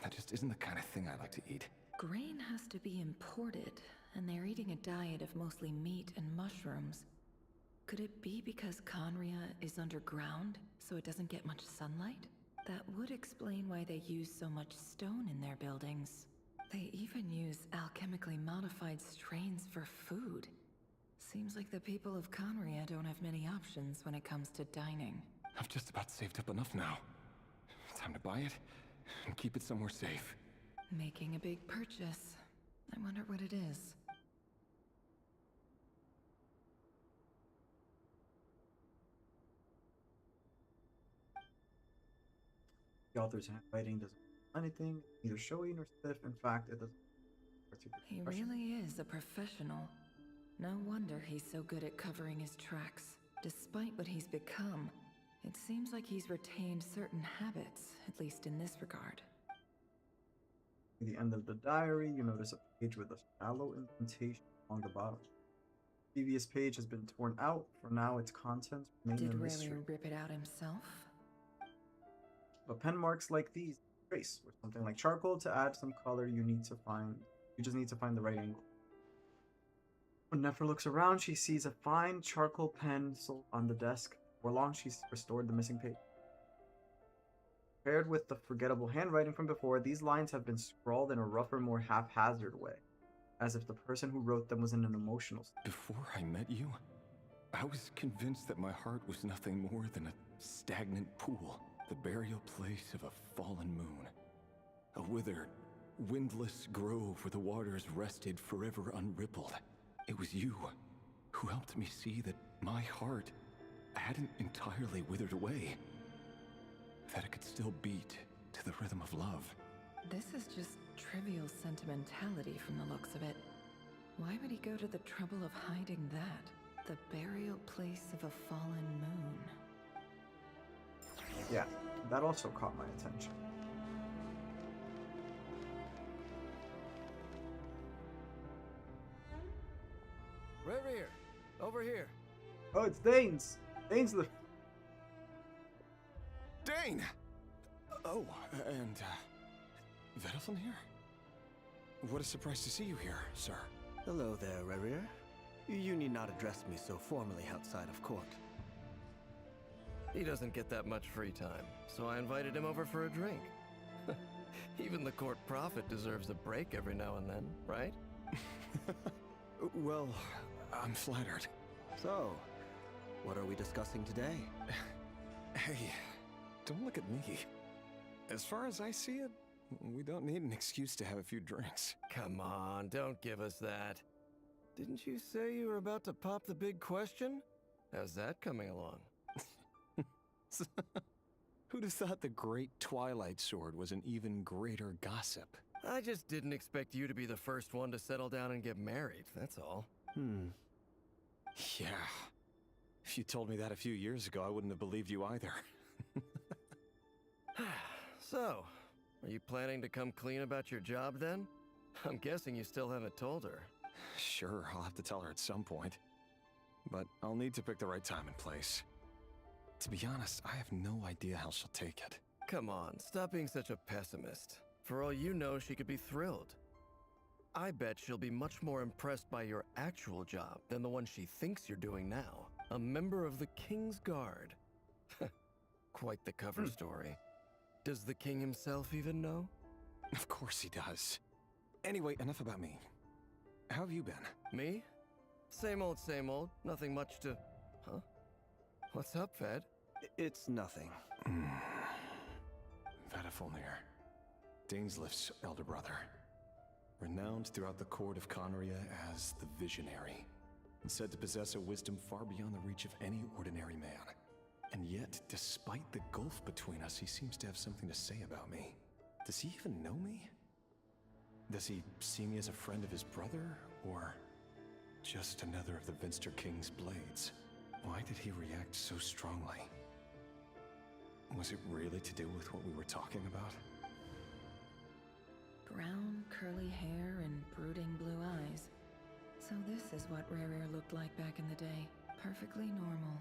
S16: That just isn't the kind of thing I like to eat.
S13: Grain has to be imported, and they're eating a diet of mostly meat and mushrooms. Could it be because Conria is underground, so it doesn't get much sunlight? That would explain why they use so much stone in their buildings. They even use alchemically modified strains for food. Seems like the people of Conria don't have many options when it comes to dining.
S16: I've just about saved up enough now. Time to buy it and keep it somewhere safe.
S13: Making a big purchase. I wonder what it is.
S1: The author's handwriting doesn't do anything, neither showy nor stiff. In fact, it doesn't.
S13: He really is a professional. No wonder he's so good at covering his tracks. Despite what he's become, it seems like he's retained certain habits, at least in this regard.
S1: At the end of the diary, you notice a page with a shallow indentation along the bottom. The previous page has been torn out. For now, its contents remain
S13: Did
S1: a mystery.
S13: Rerir rip it out himself?
S1: But pen marks like these trace with something like charcoal to add some color. You just need to find the right angle. When Nefer looks around, she sees a fine charcoal pencil on the desk. For long, she's restored the missing page. Paired with the forgettable handwriting from before, these lines have been scrawled in a rougher, more haphazard way, as if the person who wrote them was in an emotional state.
S16: Before I met you, I was convinced that my heart was nothing more than a stagnant pool, the burial place of a fallen moon. A withered, windless grove where the waters rested forever unrippled. It was you who helped me see that my heart hadn't entirely withered away. That it could still beat to the rhythm of love.
S13: This is just trivial sentimentality from the looks of it. Why would he go to the trouble of hiding that? The burial place of a fallen moon.
S1: Yeah, that also caught my attention.
S8: Rerir, over here.
S1: Oh, it's Dane's! Dane's the...
S16: Dane! Oh, and, Vedelson here? What a surprise to see you here, sir.
S17: Hello there, Rerir. You need not address me so formally outside of court.
S18: He doesn't get that much free time, so I invited him over for a drink. Even the court prophet deserves a break every now and then, right?
S16: Well, I'm flattered.
S17: So, what are we discussing today?
S16: Hey, don't look at me. As far as I see it, we don't need an excuse to have a few drinks.
S18: Come on, don't give us that. Didn't you say you were about to pop the big question? How's that coming along?
S16: Who'd have thought the great Twilight Sword was an even greater gossip?
S18: I just didn't expect you to be the first one to settle down and get married, that's all.
S16: Yeah. If you told me that a few years ago, I wouldn't have believed you either.
S18: So, are you planning to come clean about your job then? I'm guessing you still haven't told her.
S16: Sure, I'll have to tell her at some point. But I'll need to pick the right time and place. To be honest, I have no idea how she'll take it.
S18: Come on, stop being such a pessimist. For all you know, she could be thrilled. I bet she'll be much more impressed by your actual job than the one she thinks you're doing now. A member of the King's Guard. Quite the cover story. Does the king himself even know?
S16: Of course he does. Anyway, enough about me. How have you been?
S18: Me? Same old, same old. Nothing much to... Huh? What's up, Ved?
S17: It's nothing.
S16: Vedafulnir. Dainslift's elder brother. renowned throughout the court of Conria as the Visionary, and said to possess a wisdom far beyond the reach of any ordinary man. And yet, despite the gulf between us, he seems to have something to say about me. Does he even know me? Does he see me as a friend of his brother, or just another of the Vinster King's blades? Why did he react so strongly? Was it really to do with what we were talking about?
S13: Brown, curly hair and brooding blue eyes. So this is what Rare looked like back in the day. Perfectly normal.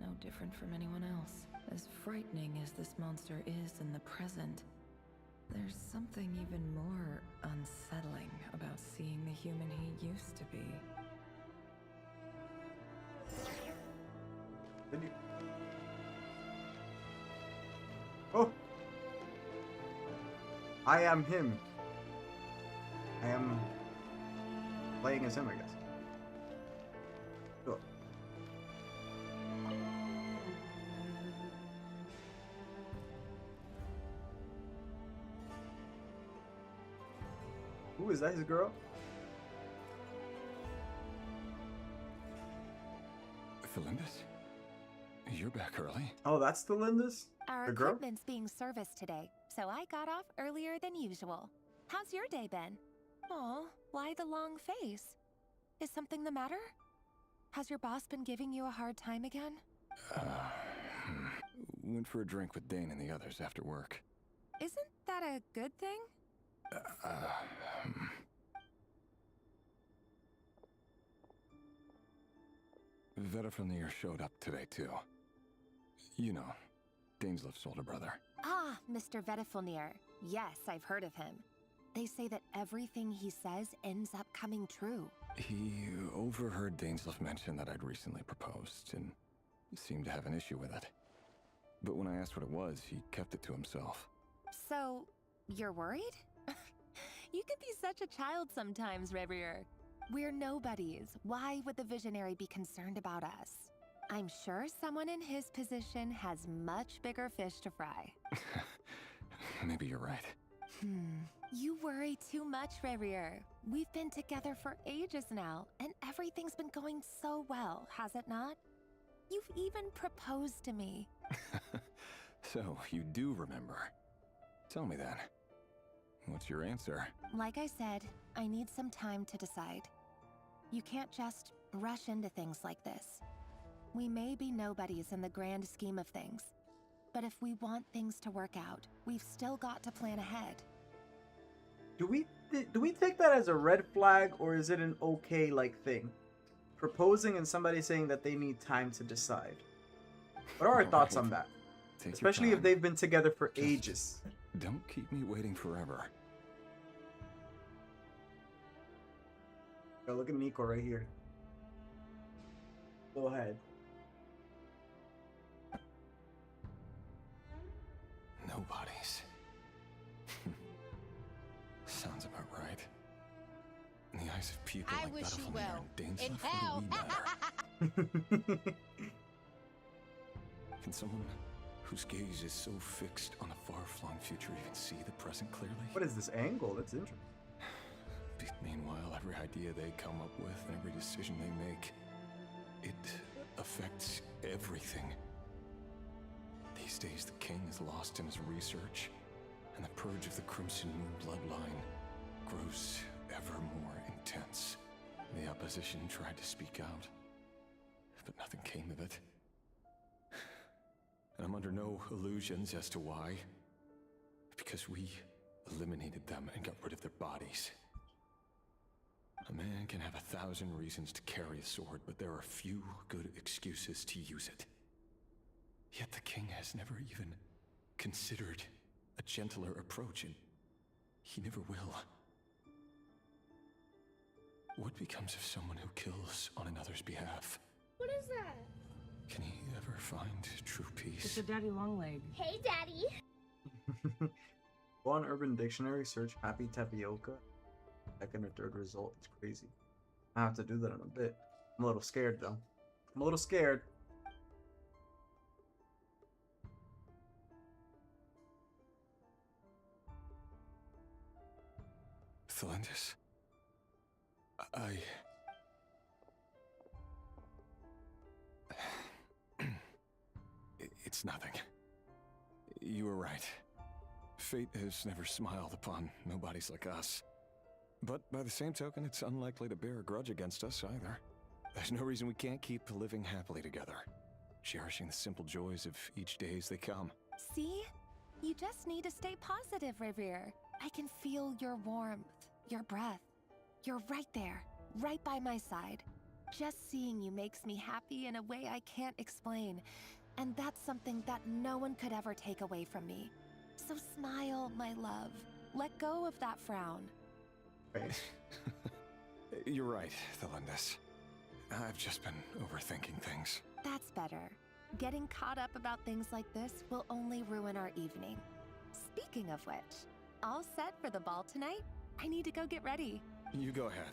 S13: No different from anyone else. As frightening as this monster is in the present, there's something even more unsettling about seeing the human he used to be.
S1: Oh! I am him. I am playing as him, I guess. Sure. Who is that? His girl?
S16: Felindis? You're back early.
S1: Oh, that's the Lindis?
S15: Our
S1: The girl?
S15: equipment's being serviced today, so I got off earlier than usual. How's your day been? Aw, why the long face? Is something the matter? Has your boss been giving you a hard time again?
S16: Went for a drink with Dane and the others after work.
S15: Isn't that a good thing?
S16: Vedifnir showed up today, too. You know, Daneslif's older brother.
S15: Ah, Mr. Vedifnir. Yes, I've heard of him. They say that everything he says ends up coming true.
S16: He overheard Daneslif mention that I'd recently proposed, and seemed to have an issue with it. But when I asked what it was, he kept it to himself.
S15: So, you're worried? You can be such a child sometimes, Revier. We're nobodies. Why would the Visionary be concerned about us? I'm sure someone in his position has much bigger fish to fry.
S16: Maybe you're right.
S15: You worry too much, Revier. We've been together for ages now, and everything's been going so well, has it not? You've even proposed to me.
S16: So, you do remember. Tell me then. What's your answer?
S15: Like I said, I need some time to decide. You can't just rush into things like this. We may be nobodies in the grand scheme of things, but if we want things to work out, we've still got to plan ahead.
S1: Do we take that as a red flag, or is it an okay thing? Proposing and somebody saying that they need time to decide. What are our thoughts on that?
S16: Take
S1: Especially
S16: your
S1: if
S16: time.
S1: they've been together for ages.
S16: Don't keep me waiting forever.
S1: Yo, look at Nico right here. Go ahead.
S16: Nobodies. Sounds about right. In the eyes of people
S19: I
S16: like
S19: wish you
S16: Vedifnir
S19: well.
S16: and
S19: In
S16: Daneslif,
S19: hell.
S16: what do we matter? Can someone whose gaze is so fixed on a far-flung future even see the present clearly?
S1: What is this angle? That's interesting.
S16: Meanwhile, every idea they come up with and every decision they make, it affects everything. These days, the king is lost in his research, and the purge of the Crimson Moon bloodline grows ever more intense. The opposition tried to speak out, but nothing came of it. And I'm under no illusions as to why. Because we eliminated them and got rid of their bodies. A man can have 1,000 reasons to carry a sword, but there are few good excuses to use it. Yet the king has never even considered a gentler approach, and he never will. What becomes of someone who kills on another's behalf?
S19: What is that?
S16: Can he ever find true peace?
S5: It's a daddy long leg.
S19: Hey, Daddy.
S1: Go on Urban Dictionary, search happy tapioca. Second or third result. It's crazy. I have to do that in a bit. I'm a little scared though. I'm a little scared.
S16: Thelindis. It's nothing. You were right. Fate has never smiled upon nobodies like us. But by the same token, it's unlikely to bear a grudge against us either. There's no reason we can't keep living happily together, cherishing the simple joys of each day as they come.
S15: See? You just need to stay positive, Revere. I can feel your warmth, your breath. You're right there, right by my side. Just seeing you makes me happy in a way I can't explain. And that's something that no one could ever take away from me. So smile, my love. Let go of that frown.
S16: You're right, Thelindis. I've just been overthinking things.
S15: That's better. Getting caught up about things like this will only ruin our evening. Speaking of which, all set for the ball tonight? I need to go get ready.
S16: You go ahead.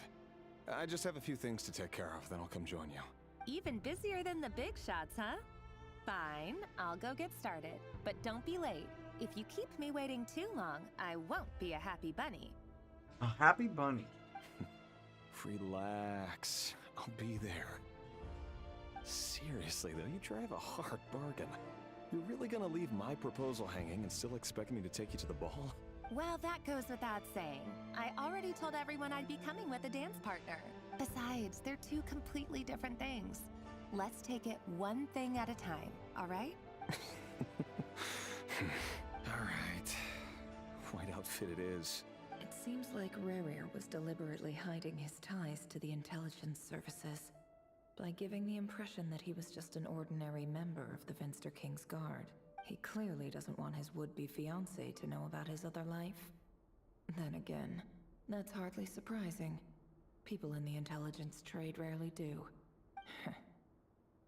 S16: I just have a few things to take care of, then I'll come join you.
S15: Even busier than the big shots, huh? Fine, I'll go get started. But don't be late. If you keep me waiting too long, I won't be a happy bunny.
S1: A happy bunny.
S16: Relax. I'll be there. Seriously, though, you drive a hard bargain. You're really gonna leave my proposal hanging and still expect me to take you to the ball?
S15: Well, that goes without saying. I already told everyone I'd be coming with a dance partner. Besides, they're two completely different things. Let's take it one thing at a time, all right?
S16: All right. White outfit it is.
S13: It seems like Rerir was deliberately hiding his ties to the intelligence services by giving the impression that he was just an ordinary member of the Finster King's Guard. He clearly doesn't want his would-be fiancée to know about his other life. Then again, that's hardly surprising. People in the intelligence trade rarely do.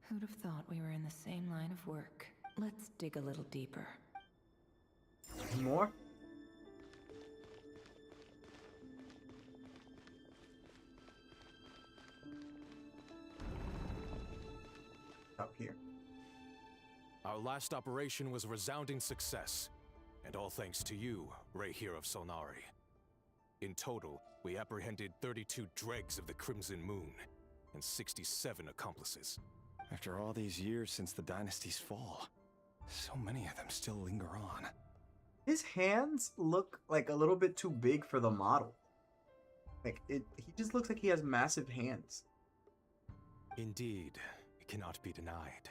S13: Who'd have thought we were in the same line of work? Let's dig a little deeper.
S1: More? Up here.
S6: Our last operation was a resounding success, and all thanks to you, Rehir of Solnari. In total, we apprehended 32 dregs of the Crimson Moon, and 67 accomplices.
S16: After all these years since the dynasty's fall, so many of them still linger on.
S1: His hands look like a little bit too big for the model. He just looks like he has massive hands.
S6: Indeed, it cannot be denied.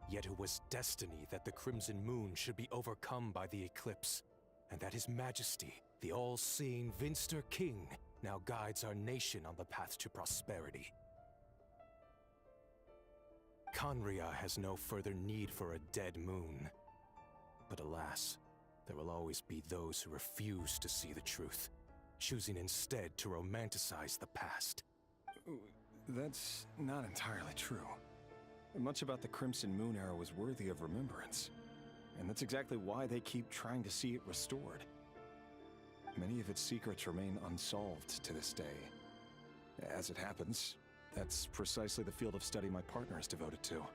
S6: Yet it was destiny that the Crimson Moon should be overcome by the eclipse, and that His Majesty, the all-seeing Finster King, now guides our nation on the path to prosperity. Conria has no further need for a dead moon. But alas, there will always be those who refuse to see the truth, choosing instead to romanticize the past.
S16: That's not entirely true. Much about the Crimson Moon era was worthy of remembrance, and that's exactly why they keep trying to see it restored. Many of its secrets remain unsolved to this day. As it happens, that's precisely the field of study my partner is devoted to.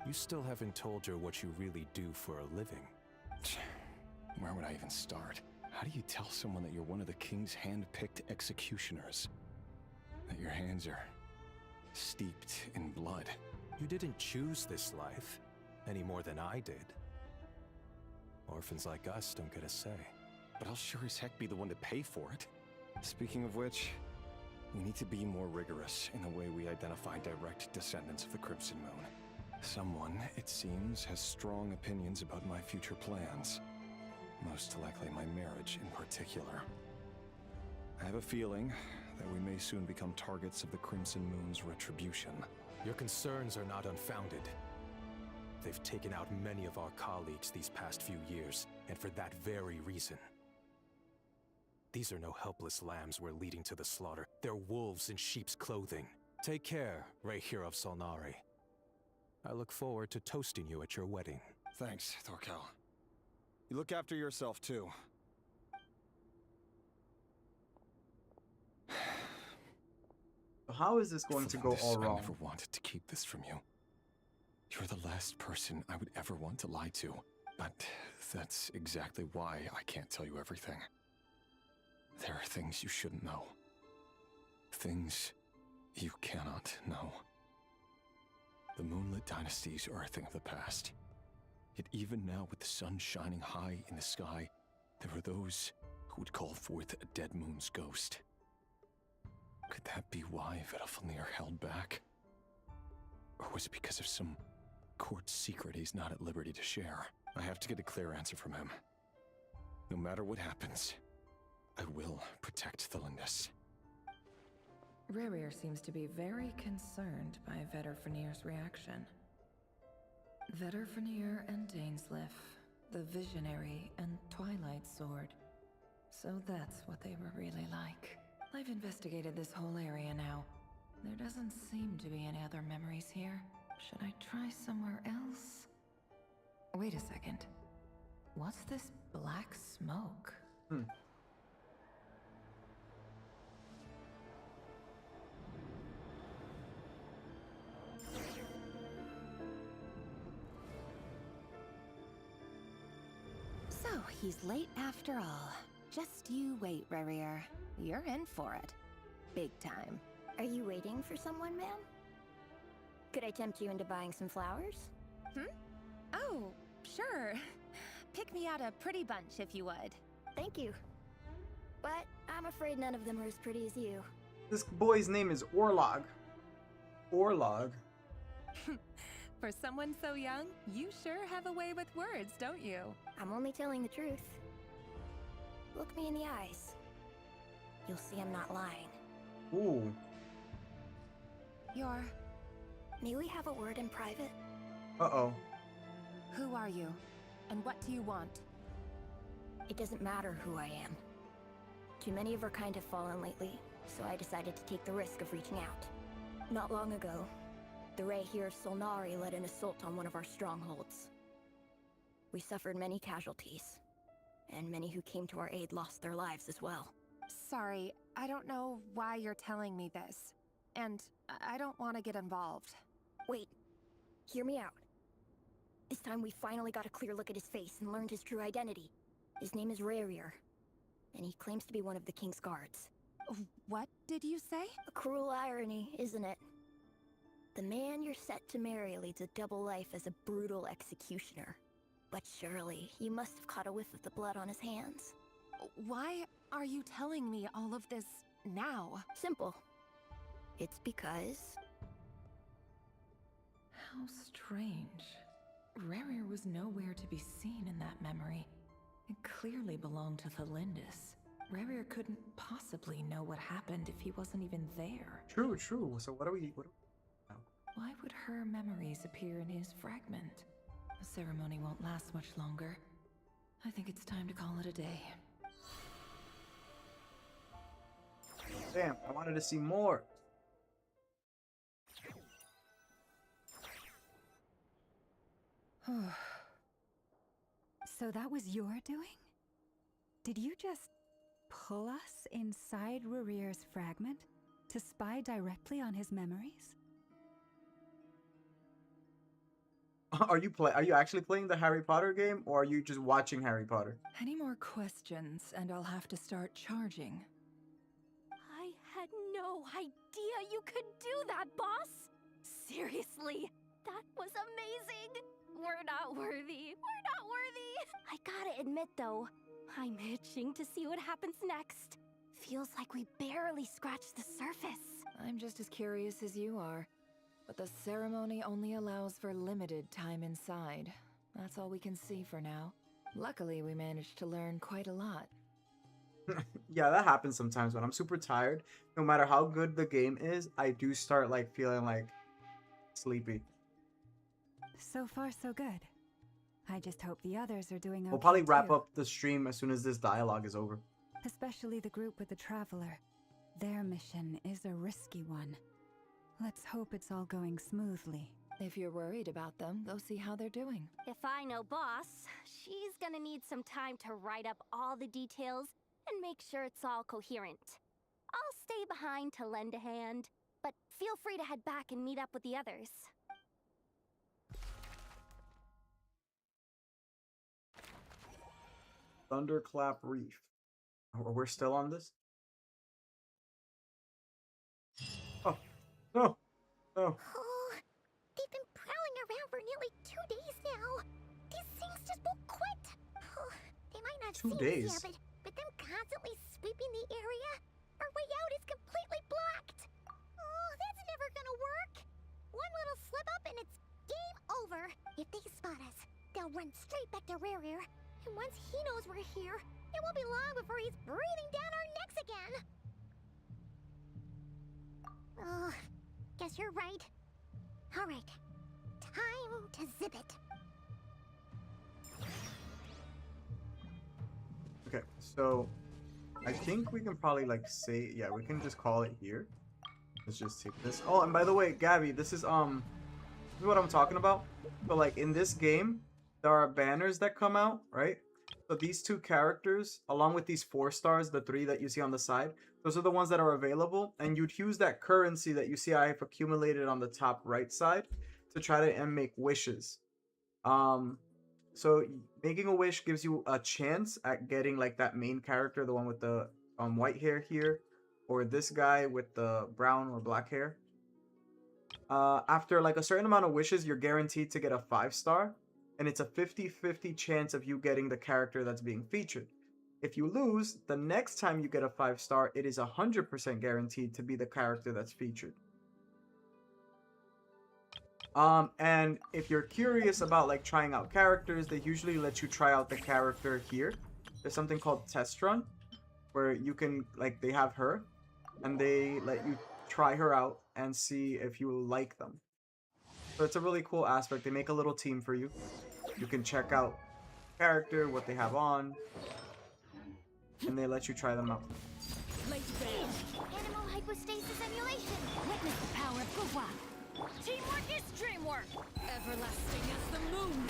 S6: You still haven't told her what you really do for a living.
S16: Where would I even start? How do you tell someone that you're one of the King's hand-picked executioners? That your hands are steeped in blood?
S6: You didn't choose this life, any more than I did. Orphans like us don't get a say.
S16: But I'll sure as heck be the one to pay for it. Speaking of which, we need to be more rigorous in the way we identify direct descendants of the Crimson Moon. Someone, it seems, has strong opinions about my future plans. Most likely my marriage in particular. I have a feeling that we may soon become targets of the Crimson Moon's retribution.
S6: Your concerns are not unfounded. They've taken out many of our colleagues these past few years, and for that very reason. These are no helpless lambs we're leading to the slaughter. They're wolves in sheep's clothing. Take care, Rehir of Solnari. I look forward to toasting you at your wedding.
S16: Thanks, Thorkel. You look after yourself, too.
S1: How is this going to go all wrong?
S16: I never wanted to keep this from you. You're the last person I would ever want to lie to. But that's exactly why I can't tell you everything. There are things you shouldn't know. Things you cannot know. The moonlit dynasties are a thing of the past. Yet even now, with the sun shining high in the sky, there are those who would call forth a dead moon's ghost. Could that be why Vedalfnir held back? Or was it because of some court secret he's not at liberty to share? I have to get a clear answer from him. No matter what happens, I will protect the Lindis.
S13: Rerir seems to be very concerned by Vedalfnir's reaction. Vedalfnir and Dainsleif, the Visionary and Twilight Sword. So that's what they were really like. I've investigated this whole area now. There doesn't seem to be any other memories here. Should I try somewhere else? Wait a second. What's this black smoke?
S15: So, he's late after all. Just you wait, Rerir. You're in for it. Big time.
S2: Are you waiting for someone, ma'am? Could I tempt you into buying some flowers?
S15: Oh, sure. Pick me out a pretty bunch if you would.
S2: Thank you. But I'm afraid none of them are as pretty as you.
S1: This boy's name is Orlog. Orlog.
S15: For someone so young, you sure have a way with words, don't you?
S2: I'm only telling the truth. Look me in the eyes. You'll see I'm not lying.
S1: Ooh.
S15: You're...
S2: May we have a word in private?
S1: Uh-oh.
S15: Who are you? And what do you want?
S2: It doesn't matter who I am. Too many of our kind have fallen lately, so I decided to take the risk of reaching out. Not long ago, the Ray here of Solnari led an assault on one of our strongholds. We suffered many casualties, and many who came to our aid lost their lives as well.
S15: Sorry, I don't know why you're telling me this. And I don't want to get involved.
S2: Wait, hear me out. This time we finally got a clear look at his face and learned his true identity. His name is Rerir, and he claims to be one of the King's guards.
S15: What did you say?
S2: A cruel irony, isn't it? The man you're set to marry leads a double life as a brutal executioner. But surely, you must have caught a whiff of the blood on his hands.
S15: Why are you telling me all of this now?
S2: Simple. It's because...
S13: How strange. Rerir was nowhere to be seen in that memory. It clearly belonged to the Lindis. Rerir couldn't possibly know what happened if he wasn't even there.
S1: True. So what do we...
S13: Why would her memories appear in his fragment? The ceremony won't last much longer. I think it's time to call it a day.
S1: Damn, I wanted to see more.
S7: So that was your doing? Did you just pull us inside Rerir's fragment to spy directly on his memories?
S1: Are you actually playing the Harry Potter game, or are you just watching Harry Potter?
S13: Any more questions, and I'll have to start charging.
S10: I had no idea you could do that, boss! Seriously, that was amazing! We're not worthy. We're not worthy! I gotta admit, though, I'm itching to see what happens next. Feels like we barely scratched the surface.
S13: I'm just as curious as you are. But the ceremony only allows for limited time inside. That's all we can see for now. Luckily, we managed to learn quite a lot.
S1: Yeah, that happens sometimes when I'm super tired. No matter how good the game is, I do start like feeling like sleepy.
S7: So far, so good. I just hope the others are doing okay.
S1: We'll probably wrap
S7: too.
S1: up the stream as soon as this dialogue is over.
S7: Especially the group with the Traveler. Their mission is a risky one. Let's hope it's all going smoothly.
S13: If you're worried about them, go see how they're doing.
S10: If I know boss, she's gonna need some time to write up all the details and make sure it's all coherent. I'll stay behind to lend a hand, but feel free to head back and meet up with the others.
S1: Thunderclap Reef. We're still on this? Oh, no, no.
S2: Oh, they've been prowling around for nearly 2 days now. These things just won't quit. Oh, they might not
S1: 2
S2: see
S1: days?
S2: us here, but them constantly sweeping the area, our way out is completely blocked. Oh, that's never gonna work. One little slip up and it's game over. If they spot us, they'll run straight back to Rare. And once he knows we're here, it won't be long before he's breathing down our necks again. Oh, guess you're right. All right, time to zip it.
S1: Okay, so I think we can probably like say, yeah, we can just call it here. Let's just take this. Oh, and by the way, Gabby, this is what I'm talking about. So like in this game, there are banners that come out, right? So these 2 characters, along with these 4 stars, the 3 that you see on the side, those are the ones that are available. And you'd use that currency that you see I've accumulated on the top right side to try to make wishes. So making a wish gives you a chance at getting like that main character, the one with the white hair here, or this guy with the brown or black hair. After like a certain amount of wishes, you're guaranteed to get a 5-star, and it's a 50-50 chance of you getting the character that's being featured. If you lose, the next time you get a 5-star, it is 100% guaranteed to be the character that's featured. And if you're curious about like trying out characters, they usually let you try out the character here. There's something called test run, where you can like, they have her, and they let you try her out and see if you like them. So it's a really cool aspect. They make a little team for you. You can check out character, what they have on, and they let you try them out.
S2: Animal hypostasis emulation. Witness the power of Gugwa. Teamwork is dreamwork.
S5: Everlasting as the moon.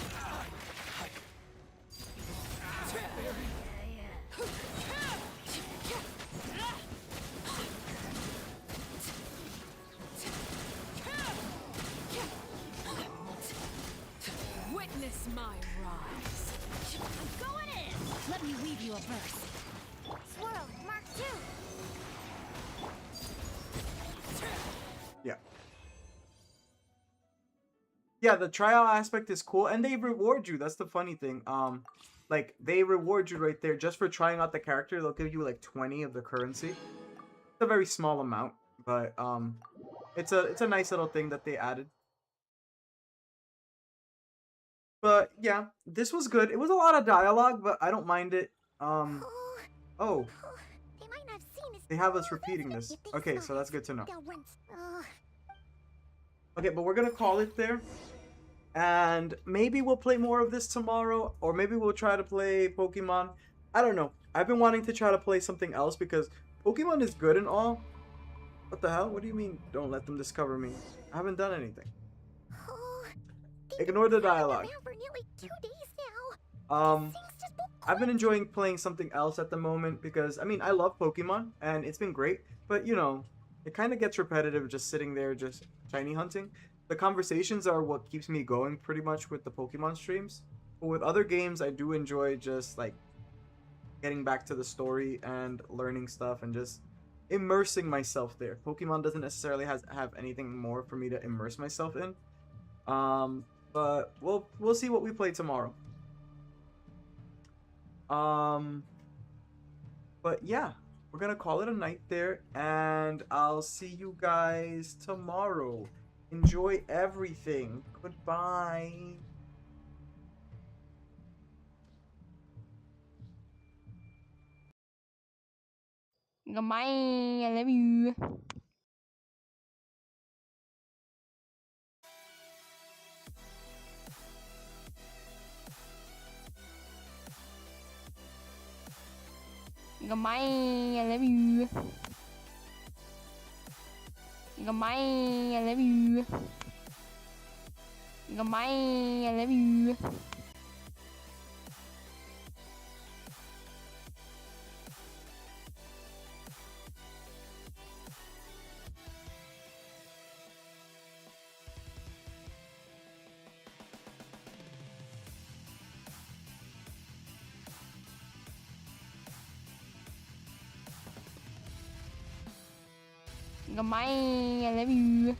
S5: Witness my rise.
S2: I'm going in. Let me weave you a verse. Swirl, Mark 2.
S1: Yeah. Yeah, the tryout aspect is cool, and they reward you. That's the funny thing. Like they reward you right there just for trying out the character. They'll give you like 20 of the currency. It's a very small amount, but it's a nice little thing that they added. But yeah, this was good. It was a lot of dialogue, but I don't mind it. Oh. They have us repeating this. Okay, so that's good to know. Okay, but we're gonna call it there. And maybe we'll play more of this tomorrow, or maybe we'll try to play Pokemon. I don't know. I've been wanting to try to play something else because Pokemon is good and all. What the hell? What do you mean, don't let them discover me? I haven't done anything. Ignore the dialogue. I've been enjoying playing something else at the moment because, I mean, I love Pokemon and it's been great, but you know, it kind of gets repetitive just sitting there just shiny hunting. The conversations are what keeps me going pretty much with the Pokemon streams. But with other games, I do enjoy just like getting back to the story and learning stuff and just immersing myself there. Pokemon doesn't necessarily have anything more for me to immerse myself in. But we'll see what we play tomorrow. But yeah, we're gonna call it a night there, and I'll see you guys tomorrow. Enjoy everything. Goodbye.
S10: Goodbye. I love you. Goodbye. I love you. Goodbye. I love you. Goodbye. I love you.
S20: Goodbye. I love you.